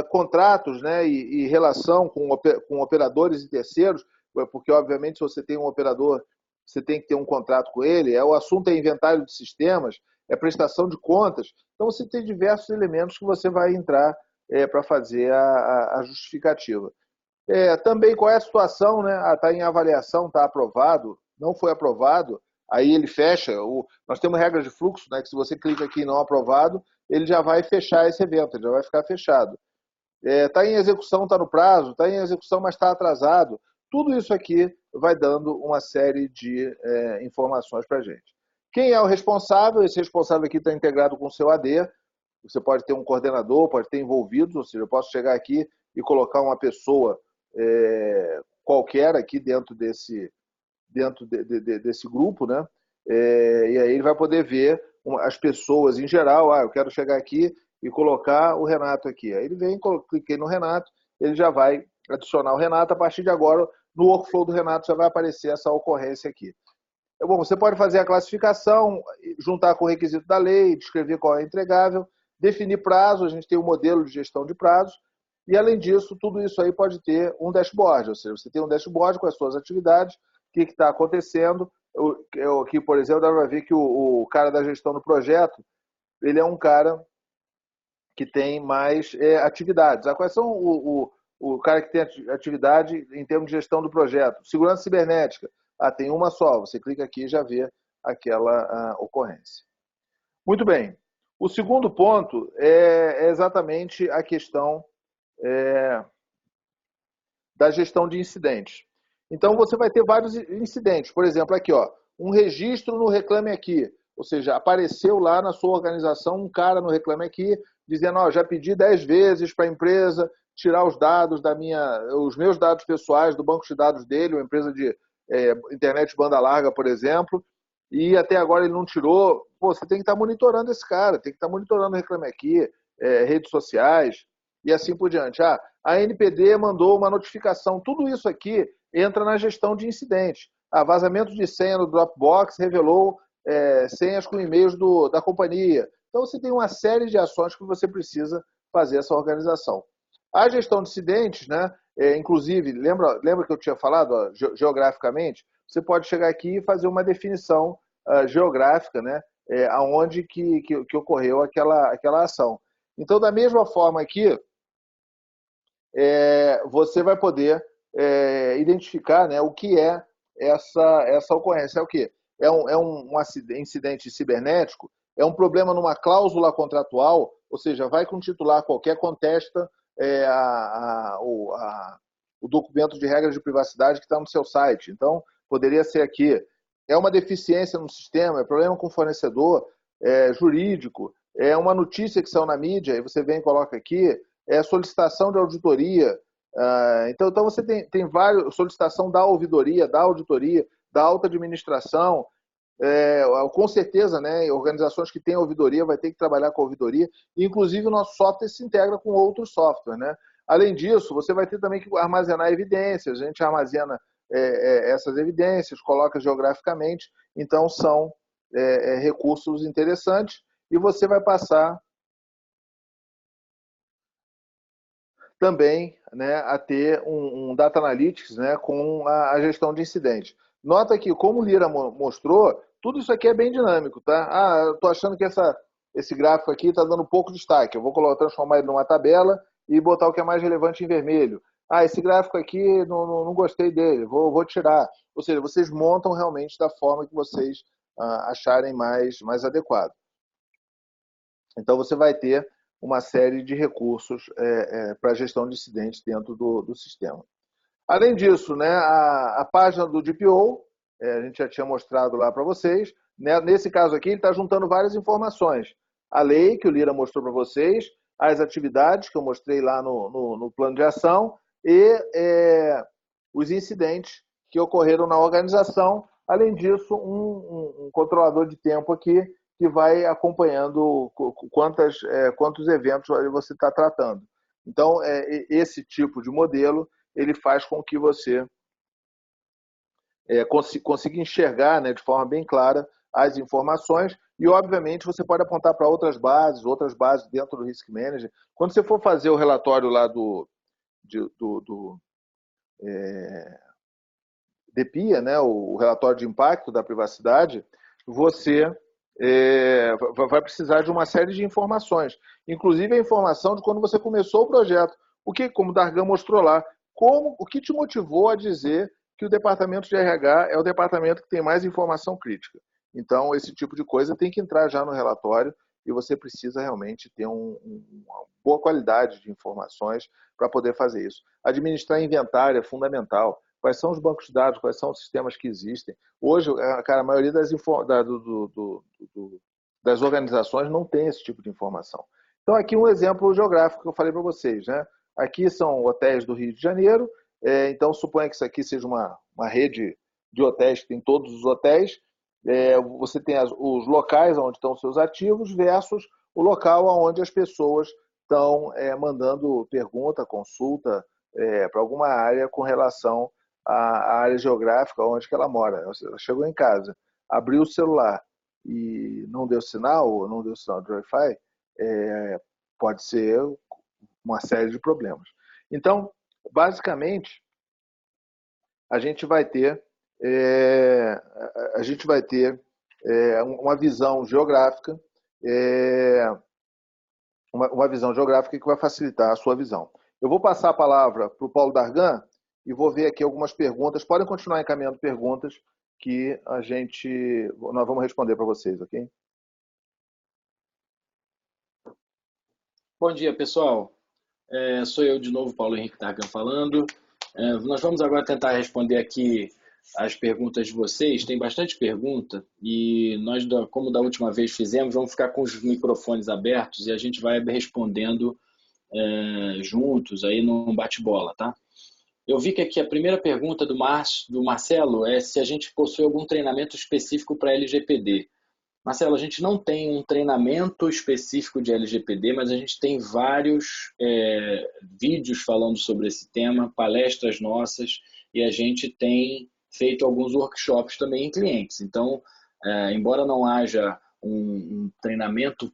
contratos, né, e relação com operadores e terceiros, porque, obviamente, se você tem um operador, você tem que ter um contrato com ele. O assunto é inventário de sistemas, é prestação de contas. Então, você tem diversos elementos que você vai entrar para fazer a justificativa. Também, qual é a situação? Né? Está em avaliação, está aprovado, não foi aprovado, aí ele fecha. Nós temos regras de fluxo, né, que se você clica aqui em não aprovado, ele já vai fechar esse evento, ele já vai ficar fechado. Está em execução, está no prazo, está em execução, mas está atrasado. Tudo isso aqui vai dando uma série de informações para a gente. Quem é o responsável? Esse responsável aqui está integrado com o seu AD. Você pode ter um coordenador, pode ter envolvidos, ou seja, eu posso chegar aqui e colocar uma pessoa qualquer aqui dentro desse grupo, né? E aí ele vai poder ver as pessoas em geral. Eu quero chegar aqui e colocar o Renato aqui. Aí ele vem, cliquei no Renato, ele já vai adicionar o Renato. A partir de agora, no workflow do Renato já vai aparecer essa ocorrência aqui. Bom, você pode fazer a classificação, juntar com o requisito da lei, descrever qual é entregável, definir prazo, a gente tem um modelo de gestão de prazos, e além disso, tudo isso aí pode ter um dashboard, ou seja, você tem um dashboard com as suas atividades, o que está acontecendo. Aqui, por exemplo, dá para ver que o cara da gestão do projeto, ele é um cara que tem mais atividades. Quais são o cara que tem atividade em termos de gestão do projeto? Segurança cibernética. Tem uma só. Você clica aqui e já vê aquela ocorrência. Muito bem. O segundo ponto é exatamente a questão da gestão de incidentes. Então, você vai ter vários incidentes. Por exemplo, aqui, um registro no Reclame Aqui. Ou seja, apareceu lá na sua organização um cara no Reclame Aqui dizendo, já pedi 10 vezes para a empresa tirar os dados os meus dados pessoais do banco de dados dele, uma empresa de internet banda larga, por exemplo, e até agora ele não tirou. Você tem que estar monitorando esse cara, tem que estar monitorando o Reclame Aqui, redes sociais e assim por diante. A NPD mandou uma notificação. Tudo isso aqui entra na gestão de incidentes. Vazamento de senha no Dropbox revelou senhas com e-mails da companhia. Então, você tem uma série de ações que você precisa fazer essa organização. A gestão de incidentes, né, Inclusive, lembra que eu tinha falado, ó, geograficamente, você pode chegar aqui e fazer uma definição geográfica, né, aonde que ocorreu aquela ação. Então, da mesma forma aqui, você vai poder identificar, né, o que é essa ocorrência. É o quê? É um incidente cibernético, é um problema numa cláusula contratual, ou seja, vai com o titular qualquer contesta o documento de regras de privacidade que está no seu site. Então, poderia ser aqui, é uma deficiência no sistema, é problema com o fornecedor, jurídico, é uma notícia que saiu na mídia, e você vem e coloca aqui, solicitação de auditoria. Então você tem vários, solicitação da ouvidoria, da auditoria, da alta administração. Com certeza, né, organizações que têm ouvidoria vai ter que trabalhar com ouvidoria. E, inclusive, o nosso software se integra com outros softwares, né? Além disso, você vai ter também que armazenar evidências. A gente armazena essas evidências, coloca geograficamente. Então, são recursos interessantes. E você vai passar também, né, a ter um Data Analytics, né, com a gestão de incidentes. Nota que, como o Lira mostrou, tudo isso aqui é bem dinâmico, tá? Eu estou achando que esse gráfico aqui está dando pouco destaque. Eu vou transformar ele numa tabela e botar o que é mais relevante em vermelho. Esse gráfico aqui, não gostei dele, vou tirar. Ou seja, vocês montam realmente da forma que vocês acharem mais adequado. Então, você vai ter uma série de recursos para a gestão de incidentes dentro do sistema. Além disso, né, a página do DPO, a gente já tinha mostrado lá para vocês, né, nesse caso aqui ele está juntando várias informações. A lei, que o Lira mostrou para vocês, as atividades, que eu mostrei lá no plano de ação, e os incidentes que ocorreram na organização. Além disso, um controlador de tempo aqui, que vai acompanhando quantos eventos você está tratando. Então, esse tipo de modelo, ele faz com que você consiga enxergar, né, de forma bem clara as informações e, obviamente, você pode apontar para outras bases dentro do Risk Manager. Quando você for fazer o relatório lá do DPIA, né, o relatório de impacto da privacidade, você vai precisar de uma série de informações, inclusive a informação de quando você começou o projeto. Como o Dargan mostrou lá, o que te motivou a dizer que o departamento de RH é o departamento que tem mais informação crítica. Então, esse tipo de coisa tem que entrar já no relatório e você precisa realmente ter uma boa qualidade de informações para poder fazer isso. Administrar inventário é fundamental. Quais são os bancos de dados, quais são os sistemas que existem. Hoje, cara, a maioria das organizações não tem esse tipo de informação. Então, aqui um exemplo geográfico que eu falei para vocês, né? Aqui são hotéis do Rio de Janeiro, então suponha que isso aqui seja uma rede de hotéis que tem todos os hotéis. Você tem os locais onde estão os seus ativos versus o local onde as pessoas estão mandando pergunta, consulta para alguma área com relação à área geográfica onde que ela mora. Ela chegou em casa, abriu o celular e não deu sinal, ou não deu sinal de Wi-Fi, pode ser uma série de problemas. Então, basicamente, a gente vai ter uma visão geográfica, uma visão geográfica que vai facilitar a sua visão. Eu vou passar a palavra para o Paulo Dargan e vou ver aqui algumas perguntas. Podem continuar encaminhando perguntas que nós vamos responder para vocês, ok? Bom dia, pessoal. Sou eu de novo, Paulo Henrique Dargan, falando. Nós vamos agora tentar responder aqui as perguntas de vocês. Tem bastante pergunta e nós, como da última vez fizemos, vamos ficar com os microfones abertos e a gente vai respondendo juntos aí num bate-bola, tá? Eu vi que aqui a primeira pergunta do Marcelo é se a gente possui algum treinamento específico para LGPD. Marcelo, a gente não tem um treinamento específico de LGPD, mas a gente tem vários vídeos falando sobre esse tema, palestras nossas, e a gente tem feito alguns workshops também em clientes. Então, embora não haja um treinamento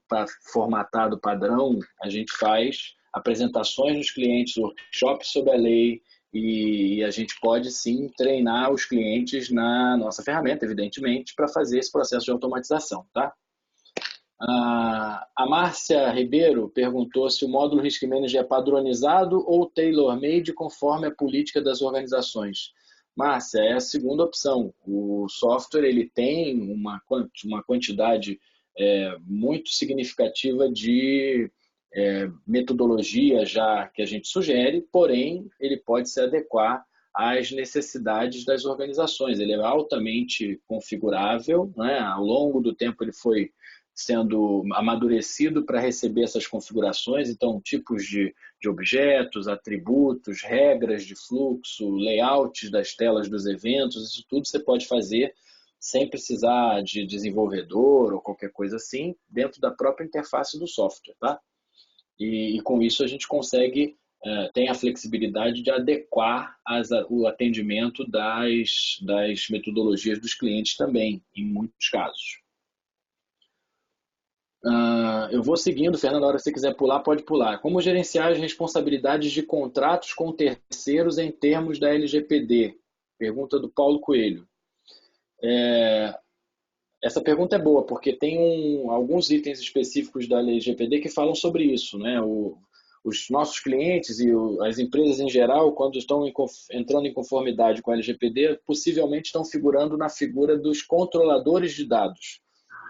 formatado padrão, a gente faz apresentações nos clientes, workshops sobre a lei, e a gente pode sim treinar os clientes na nossa ferramenta, evidentemente, para fazer esse processo de automatização, tá? A Márcia Ribeiro perguntou se o módulo Risk Manager é padronizado ou tailor-made conforme a política das organizações. Márcia, é a segunda opção. O software ele tem uma quantidade muito significativa de metodologia já que a gente sugere, porém ele pode se adequar às necessidades das organizações. Ele é altamente configurável, né? Ao longo do tempo ele foi sendo amadurecido para receber essas configurações, então tipos de objetos, atributos, regras de fluxo, layouts das telas dos eventos, isso tudo você pode fazer sem precisar de desenvolvedor ou qualquer coisa assim, dentro da própria interface do software, tá? E com isso a gente consegue, tem a flexibilidade de adequar o atendimento das metodologias dos clientes também, em muitos casos. Eu vou seguindo, Fernando, na hora que você quiser pular, pode pular. Como gerenciar as responsabilidades de contratos com terceiros em termos da LGPD? Pergunta do Paulo Coelho. Essa pergunta é boa, porque tem alguns itens específicos da LGPD que falam sobre isso, né? Os nossos clientes e as empresas em geral, quando estão entrando em conformidade com a LGPD, possivelmente estão figurando na figura dos controladores de dados.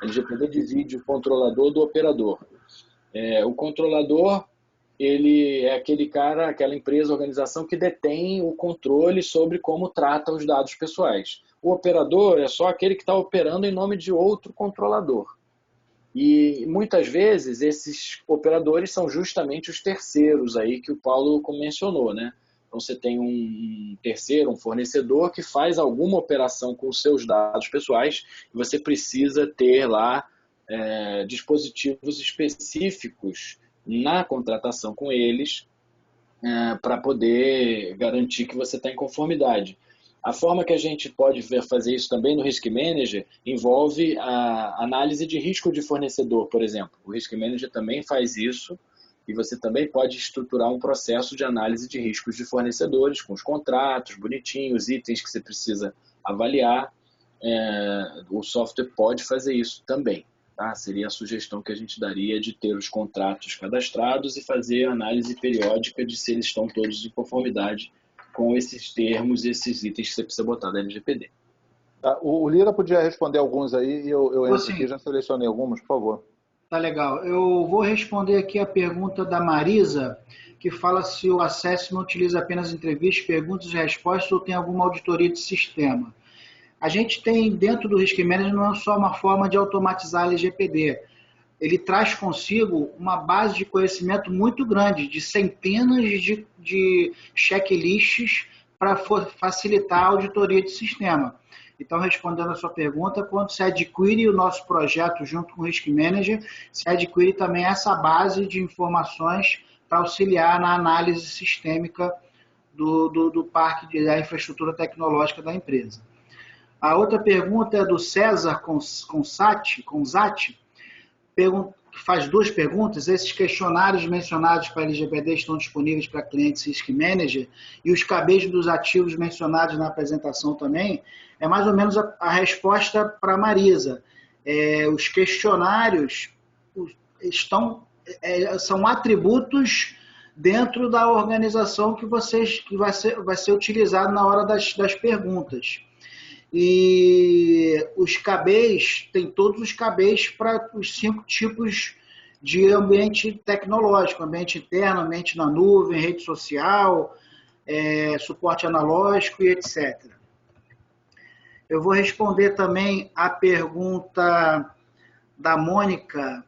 A LGPD divide o controlador do operador. O controlador, ele é aquele cara, aquela empresa, organização que detém o controle sobre como trata os dados pessoais. O operador é só aquele que está operando em nome de outro controlador. E muitas vezes esses operadores são justamente os terceiros aí que o Paulo mencionou, né? Então você tem um terceiro, um fornecedor que faz alguma operação com os seus dados pessoais e você precisa ter lá dispositivos específicos na contratação com eles para poder garantir que você está em conformidade. A forma que a gente pode fazer isso também no Risk Manager envolve a análise de risco de fornecedor, por exemplo. O Risk Manager também faz isso e você também pode estruturar um processo de análise de riscos de fornecedores com os contratos bonitinhos, itens que você precisa avaliar. O software pode fazer isso também. Tá? Seria a sugestão que a gente daria de ter os contratos cadastrados e fazer a análise periódica de se eles estão todos em conformidade com esses termos e esses itens que você precisa botar da LGPD. O Lira podia responder alguns aí e eu entro aqui, já selecionei alguns, por favor. Tá legal. Eu vou responder aqui a pergunta da Marisa, que fala se o Assessment utiliza apenas entrevistas, perguntas e respostas ou tem alguma auditoria de sistema. A gente tem dentro do Risk Manager não é só uma forma de automatizar a LGPD. Ele traz consigo uma base de conhecimento muito grande, de centenas de checklists para facilitar a auditoria de sistema. Então, respondendo a sua pergunta, quando se adquire o nosso projeto junto com o Risk Manager, se adquire também essa base de informações para auxiliar na análise sistêmica do parque da infraestrutura tecnológica da empresa. A outra pergunta é do César Consati, que faz duas perguntas. Esses questionários mencionados para a LGPD estão disponíveis para clientes Risk Manager e os cabeços dos ativos mencionados na apresentação também. É mais ou menos a resposta para a Marisa. Os questionários são atributos dentro da organização que vai ser utilizado na hora das perguntas. E os CABEs, tem todos os CABEs para os 5 tipos de ambiente tecnológico, ambiente interno, ambiente na nuvem, rede social, suporte analógico e etc. Eu vou responder também a pergunta da Mônica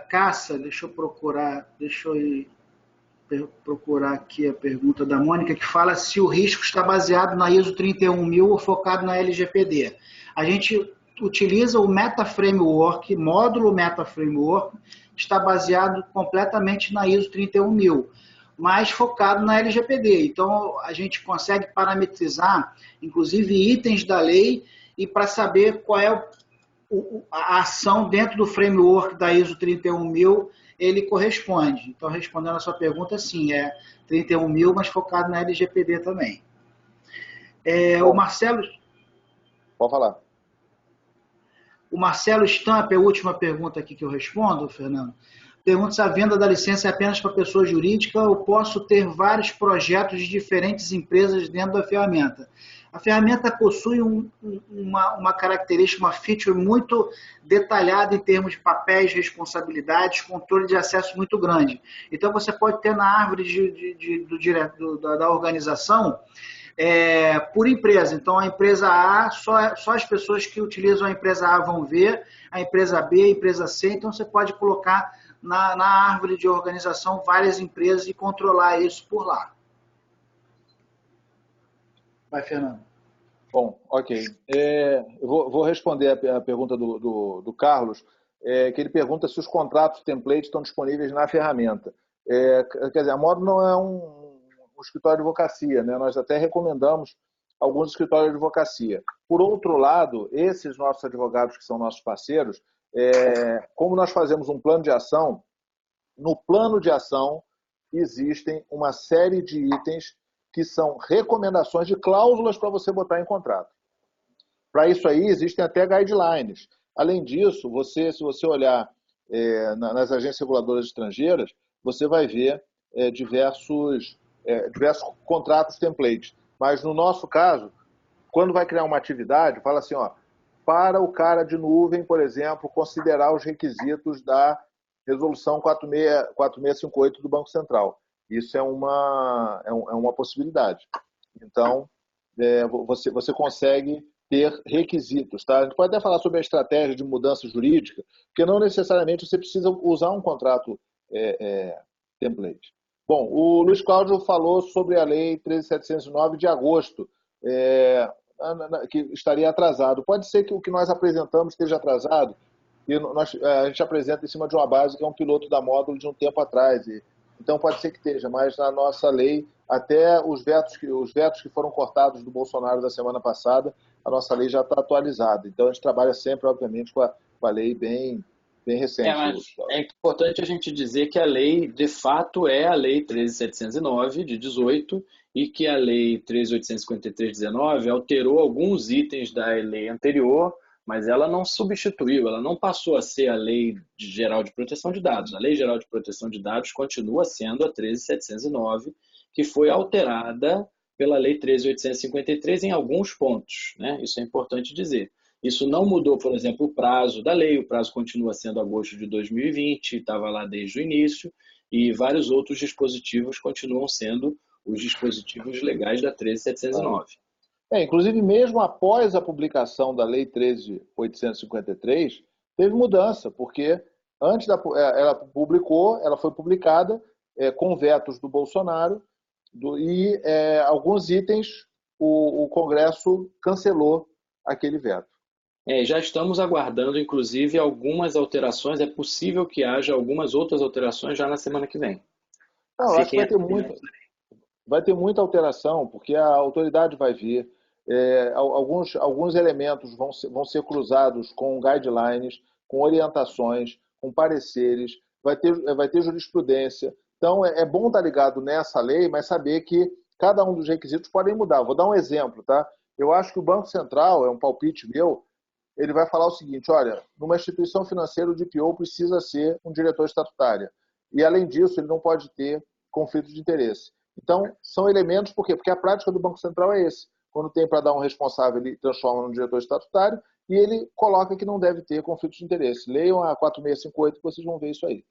Cassa, deixa eu procurar aqui a pergunta da Mônica, que fala se o risco está baseado na ISO 31000 ou focado na LGPD. A gente utiliza o Meta Framework, módulo Meta Framework, que está baseado completamente na ISO 31000, mas focado na LGPD. Então, a gente consegue parametrizar, inclusive, itens da lei e para saber qual é a ação dentro do framework da ISO 31000, ele corresponde. Então, respondendo a sua pergunta, sim, é 31000, mas focado na LGPD também. O Marcelo... Pode falar. O Marcelo Stamp, é a última pergunta aqui que eu respondo, Fernando. Pergunta se a venda da licença é apenas para pessoa jurídica ou posso ter vários projetos de diferentes empresas dentro da ferramenta. A ferramenta possui uma característica, uma feature muito detalhada em termos de papéis, responsabilidades, controle de acesso muito grande. Então, você pode ter na árvore da organização por empresa. Então, a empresa A, só as pessoas que utilizam a empresa A vão ver, a empresa B, a empresa C. Então, você pode colocar na árvore de organização várias empresas e controlar isso por lá. Vai, Fernando. Bom, ok. Eu vou responder a pergunta do Carlos, que ele pergunta se os contratos template estão disponíveis na ferramenta. Quer dizer, a Módulo não é um escritório de advocacia, né? Nós até recomendamos alguns escritórios de advocacia. Por outro lado, esses nossos advogados que são nossos parceiros, como nós fazemos um plano de ação, no plano de ação existem uma série de itens que são recomendações de cláusulas para você botar em contrato. Para isso aí, existem até guidelines. Além disso, se você olhar nas agências reguladoras estrangeiras, você vai ver diversos contratos templates. Mas no nosso caso, quando vai criar uma atividade, fala assim, para o cara de nuvem, por exemplo, considerar os requisitos da Resolução 4658 do Banco Central. Isso é uma possibilidade. Então, você consegue ter requisitos. Tá? A gente pode até falar sobre a estratégia de mudança jurídica, porque não necessariamente você precisa usar um contrato template. Bom, o Luiz Cláudio falou sobre a Lei 13.709 de agosto, que estaria atrasado. Pode ser que o que nós apresentamos esteja atrasado, e a gente apresenta em cima de uma base que é um piloto da Módulo de um tempo atrás. Então pode ser que esteja, mas na nossa lei, até os vetos que foram cortados do Bolsonaro da semana passada, a nossa lei já está atualizada. Então a gente trabalha sempre, obviamente, com a lei bem recente. Mas é importante a gente dizer que a lei, de fato, é a Lei 13.709 de 18 e que a Lei 13.853 de 19 alterou alguns itens da lei anterior, mas ela não substituiu, ela não passou a ser a Lei Geral de Proteção de Dados. A Lei Geral de Proteção de Dados continua sendo a 13.709, que foi alterada pela Lei 13.853 em alguns pontos, né? Isso é importante dizer. Isso não mudou, por exemplo, o prazo da lei, o prazo continua sendo agosto de 2020, estava lá desde o início, e vários outros dispositivos continuam sendo os dispositivos legais da 13.709. Inclusive, mesmo após a publicação da Lei 13.853, teve mudança, porque antes ela foi publicada com vetos do Bolsonaro e alguns itens o Congresso cancelou aquele veto. Já estamos aguardando, inclusive, algumas alterações. É possível que haja algumas outras alterações já na semana que vem. Não, acho que vai ter muita alteração, porque a autoridade vai vir. Alguns elementos vão ser cruzados com guidelines, com orientações, com pareceres, vai ter jurisprudência. Então, é bom estar ligado nessa lei, mas saber que cada um dos requisitos podem mudar. Vou dar um exemplo, tá? Eu acho que o Banco Central, é um palpite meu, ele vai falar o seguinte, olha, numa instituição financeira o DPO precisa ser um diretor estatutário. E, além disso, ele não pode ter conflito de interesse. Então, são elementos, por quê? Porque a prática do Banco Central é esse. Quando tem para dar um responsável, ele transforma num diretor estatutário e ele coloca que não deve ter conflito de interesse. Leiam a 4658 que vocês vão ver isso aí.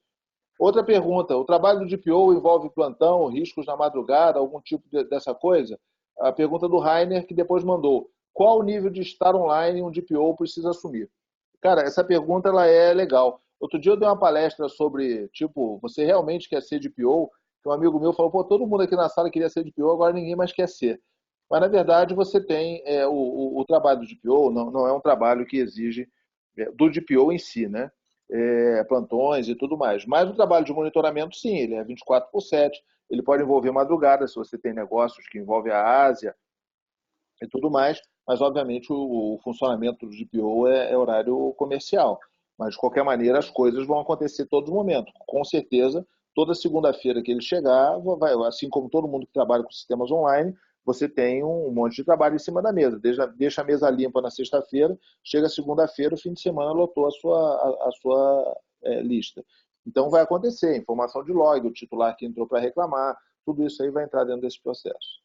Outra pergunta, o trabalho do DPO envolve plantão, riscos na madrugada, algum tipo dessa coisa? A pergunta do Rainer, que depois mandou. Qual o nível de estar online um DPO precisa assumir? Cara, essa pergunta ela é legal. Outro dia eu dei uma palestra sobre, você realmente quer ser DPO? Que um amigo meu falou, todo mundo aqui na sala queria ser DPO, agora ninguém mais quer ser. Mas, na verdade, você tem o trabalho do DPO, não é um trabalho que exige do DPO em si, né? Plantões e tudo mais. Mas o trabalho de monitoramento, sim, ele é 24/7, ele pode envolver madrugada, se você tem negócios que envolvem a Ásia e tudo mais, mas obviamente o funcionamento do DPO é horário comercial. Mas de qualquer maneira as coisas vão acontecer todo momento. Com certeza, toda segunda-feira que ele chegar, assim como todo mundo que trabalha com sistemas online, você tem um monte de trabalho em cima da mesa. Deixa a mesa limpa na sexta-feira, chega segunda-feira, o fim de semana lotou a sua lista. Então vai acontecer, informação de log, o titular que entrou para reclamar, tudo isso aí vai entrar dentro desse processo.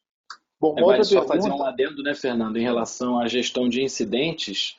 Bom, vale só fazer um adendo, né, Fernando, em relação à gestão de incidentes.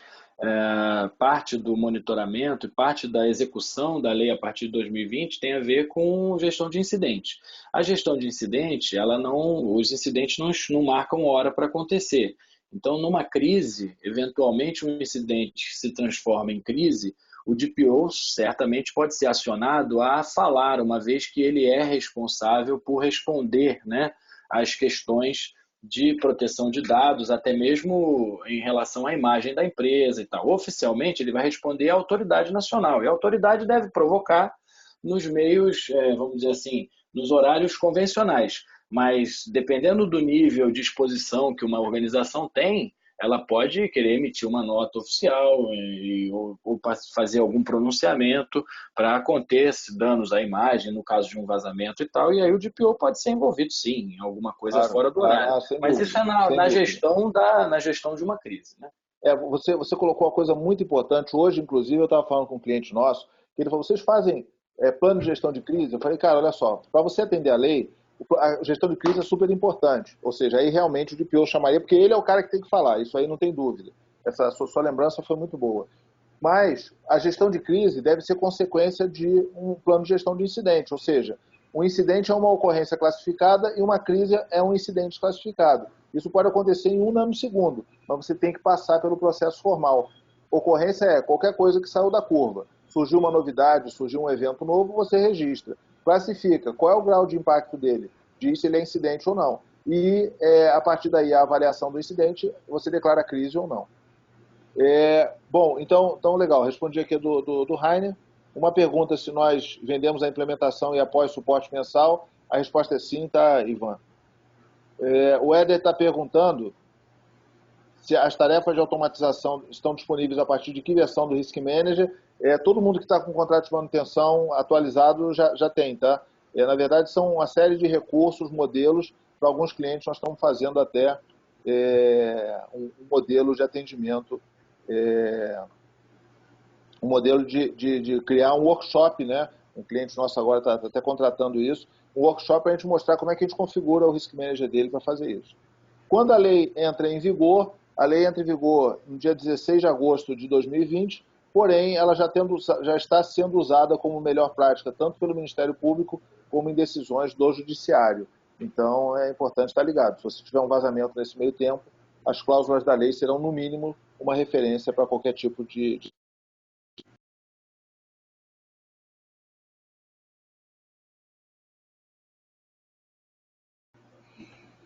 Parte do monitoramento e parte da execução da lei a partir de 2020 tem a ver com gestão de incidentes. A gestão de incidente, os incidentes não marcam hora para acontecer. Então, numa crise, eventualmente um incidente se transforma em crise, o DPO certamente pode ser acionado a falar, uma vez que ele é responsável por responder, né, às questões de proteção de dados, até mesmo em relação à imagem da empresa e tal. Oficialmente, ele vai responder à autoridade nacional, e a autoridade deve provocar nos meios, vamos dizer assim, nos horários convencionais. Mas, dependendo do nível de exposição que uma organização tem, ela pode querer emitir uma nota oficial ou fazer algum pronunciamento para conter danos à imagem, no caso de um vazamento e tal, e aí o DPO pode ser envolvido sim, em alguma coisa fora do horário. Mas dúvida, isso é na gestão de uma crise, né? Você colocou uma coisa muito importante. Hoje, inclusive, eu estava falando com um cliente nosso, que ele falou, vocês fazem plano de gestão de crise? Eu falei, cara, olha só, para você atender a lei, a gestão de crise é super importante. Ou seja, aí realmente o DPO chamaria, porque ele é o cara que tem que falar, isso aí não tem dúvida. Essa sua lembrança foi muito boa. Mas a gestão de crise deve ser consequência de um plano de gestão de incidente, ou seja, um incidente é uma ocorrência classificada e uma crise é um incidente classificado. Isso pode acontecer em um nanosegundo, mas você tem que passar pelo processo formal. Ocorrência é qualquer coisa que saiu da curva. Surgiu uma novidade, surgiu um evento novo, você registra. Classifica qual é o grau de impacto dele, diz se ele é incidente ou não. E, a partir daí, a avaliação do incidente, você declara crise ou não. Bom, então legal, respondi aqui do Rainer. Uma pergunta, se nós vendemos a implementação e após suporte mensal, a resposta é sim, tá, Ivan? O Éder está perguntando se as tarefas de automatização estão disponíveis a partir de que versão do Risk Manager. Todo mundo que está com contrato de manutenção atualizado já tem, tá? Na verdade, são uma série de recursos, modelos. Para alguns clientes, nós estamos fazendo até um modelo de atendimento, um modelo de criar um workshop, né? Um cliente nosso agora está até contratando isso, um workshop para a gente mostrar como é que a gente configura o Risk Manager dele para fazer isso. Quando a lei entra em vigor, a lei entra em vigor no dia 16 de agosto de 2020, porém, ela já está sendo usada como melhor prática, tanto pelo Ministério Público como em decisões do Judiciário. Então, é importante estar ligado. Se você tiver um vazamento nesse meio tempo, as cláusulas da lei serão, no mínimo, uma referência para qualquer tipo de...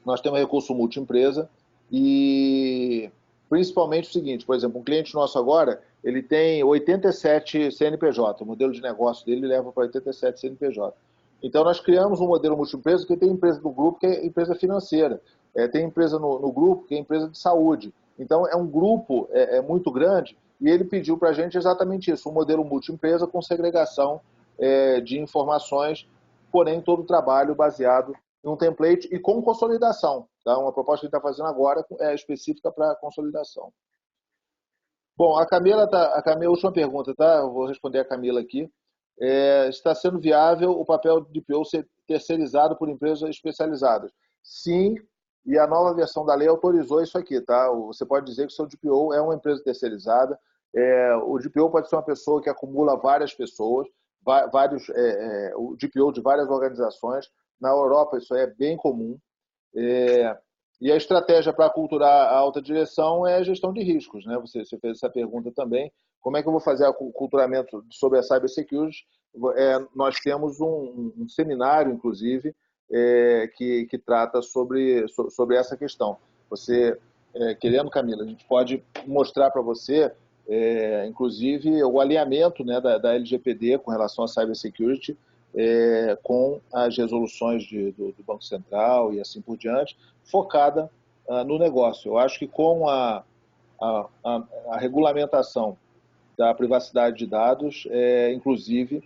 Nós temos recurso multiempresa e principalmente o seguinte, por exemplo, um cliente nosso agora, ele tem 87 CNPJ, o modelo de negócio dele leva para 87 CNPJ. Então nós criamos um modelo multiempresa que tem empresa do grupo que é empresa financeira, tem empresa no grupo que é empresa de saúde. Então é um grupo muito grande e ele pediu para a gente exatamente isso, um modelo multiempresa com segregação de informações, porém todo o trabalho baseado em um template e com consolidação. Tá? Uma proposta que a gente está fazendo agora é específica para consolidação. Bom, a última pergunta, tá? Eu vou responder a Camila aqui. Está sendo viável o papel de DPO ser terceirizado por empresas especializadas? Sim, e a nova versão da lei autorizou isso aqui, tá? Você pode dizer que o seu DPO é uma empresa terceirizada. O DPO pode ser uma pessoa que acumula várias pessoas, o DPO de várias organizações. Na Europa isso é bem comum. E a estratégia para aculturar a alta direção é a gestão de riscos, né? Você fez essa pergunta também. Como é que eu vou fazer o aculturamento sobre a cybersecurity? Nós temos um seminário, inclusive, que trata sobre essa questão. Você, querendo, Camila, a gente pode mostrar para você, inclusive, o alinhamento, né, da LGPD com relação à cybersecurity, com as resoluções do Banco Central e assim por diante, focada no negócio. Eu acho que com a regulamentação da privacidade de dados, inclusive,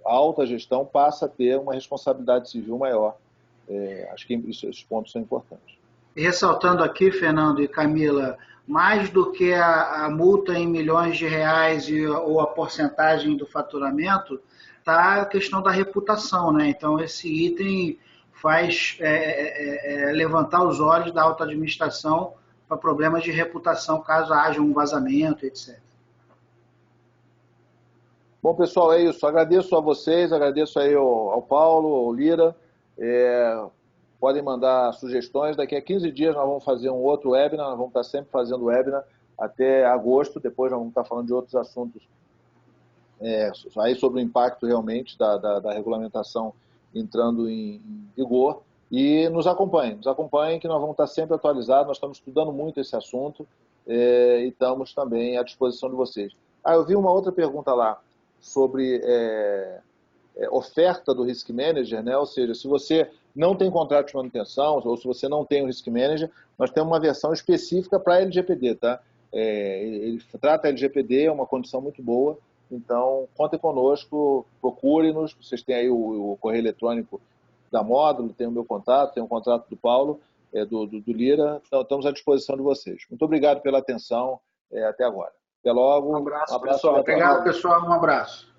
a alta gestão passa a ter uma responsabilidade civil maior. Acho que esses pontos são importantes. E ressaltando aqui, Fernando e Camila, mais do que a multa em milhões de reais ou a porcentagem do faturamento, está a questão da reputação, né? Então, esse item faz levantar os olhos da alta administração para problemas de reputação, caso haja um vazamento, etc. Bom, pessoal, é isso. Agradeço a vocês, agradeço aí ao Paulo, ao Lira. Podem mandar sugestões. Daqui a 15 dias nós vamos fazer um outro webinar, nós vamos estar sempre fazendo webinar até agosto, depois nós vamos estar falando de outros assuntos aí sobre o impacto realmente da regulamentação entrando em vigor. E nos acompanhem que nós vamos estar sempre atualizados, nós estamos estudando muito esse assunto e estamos também à disposição de vocês. Eu vi uma outra pergunta lá sobre oferta do Risk Manager, né? Ou seja, se você não tem contrato de manutenção ou se você não tem o Risk Manager, nós temos uma versão específica para a LGPD, tá? Ele trata a LGPD, é uma condição muito boa, então contem conosco, procure-nos, vocês têm aí o correio eletrônico da Módulo, tem o meu contato, tem o contrato do Paulo, do Lira, então estamos à disposição de vocês. Muito obrigado pela atenção, até agora. Até logo. Um abraço pessoal. Obrigado, pessoal. Um abraço.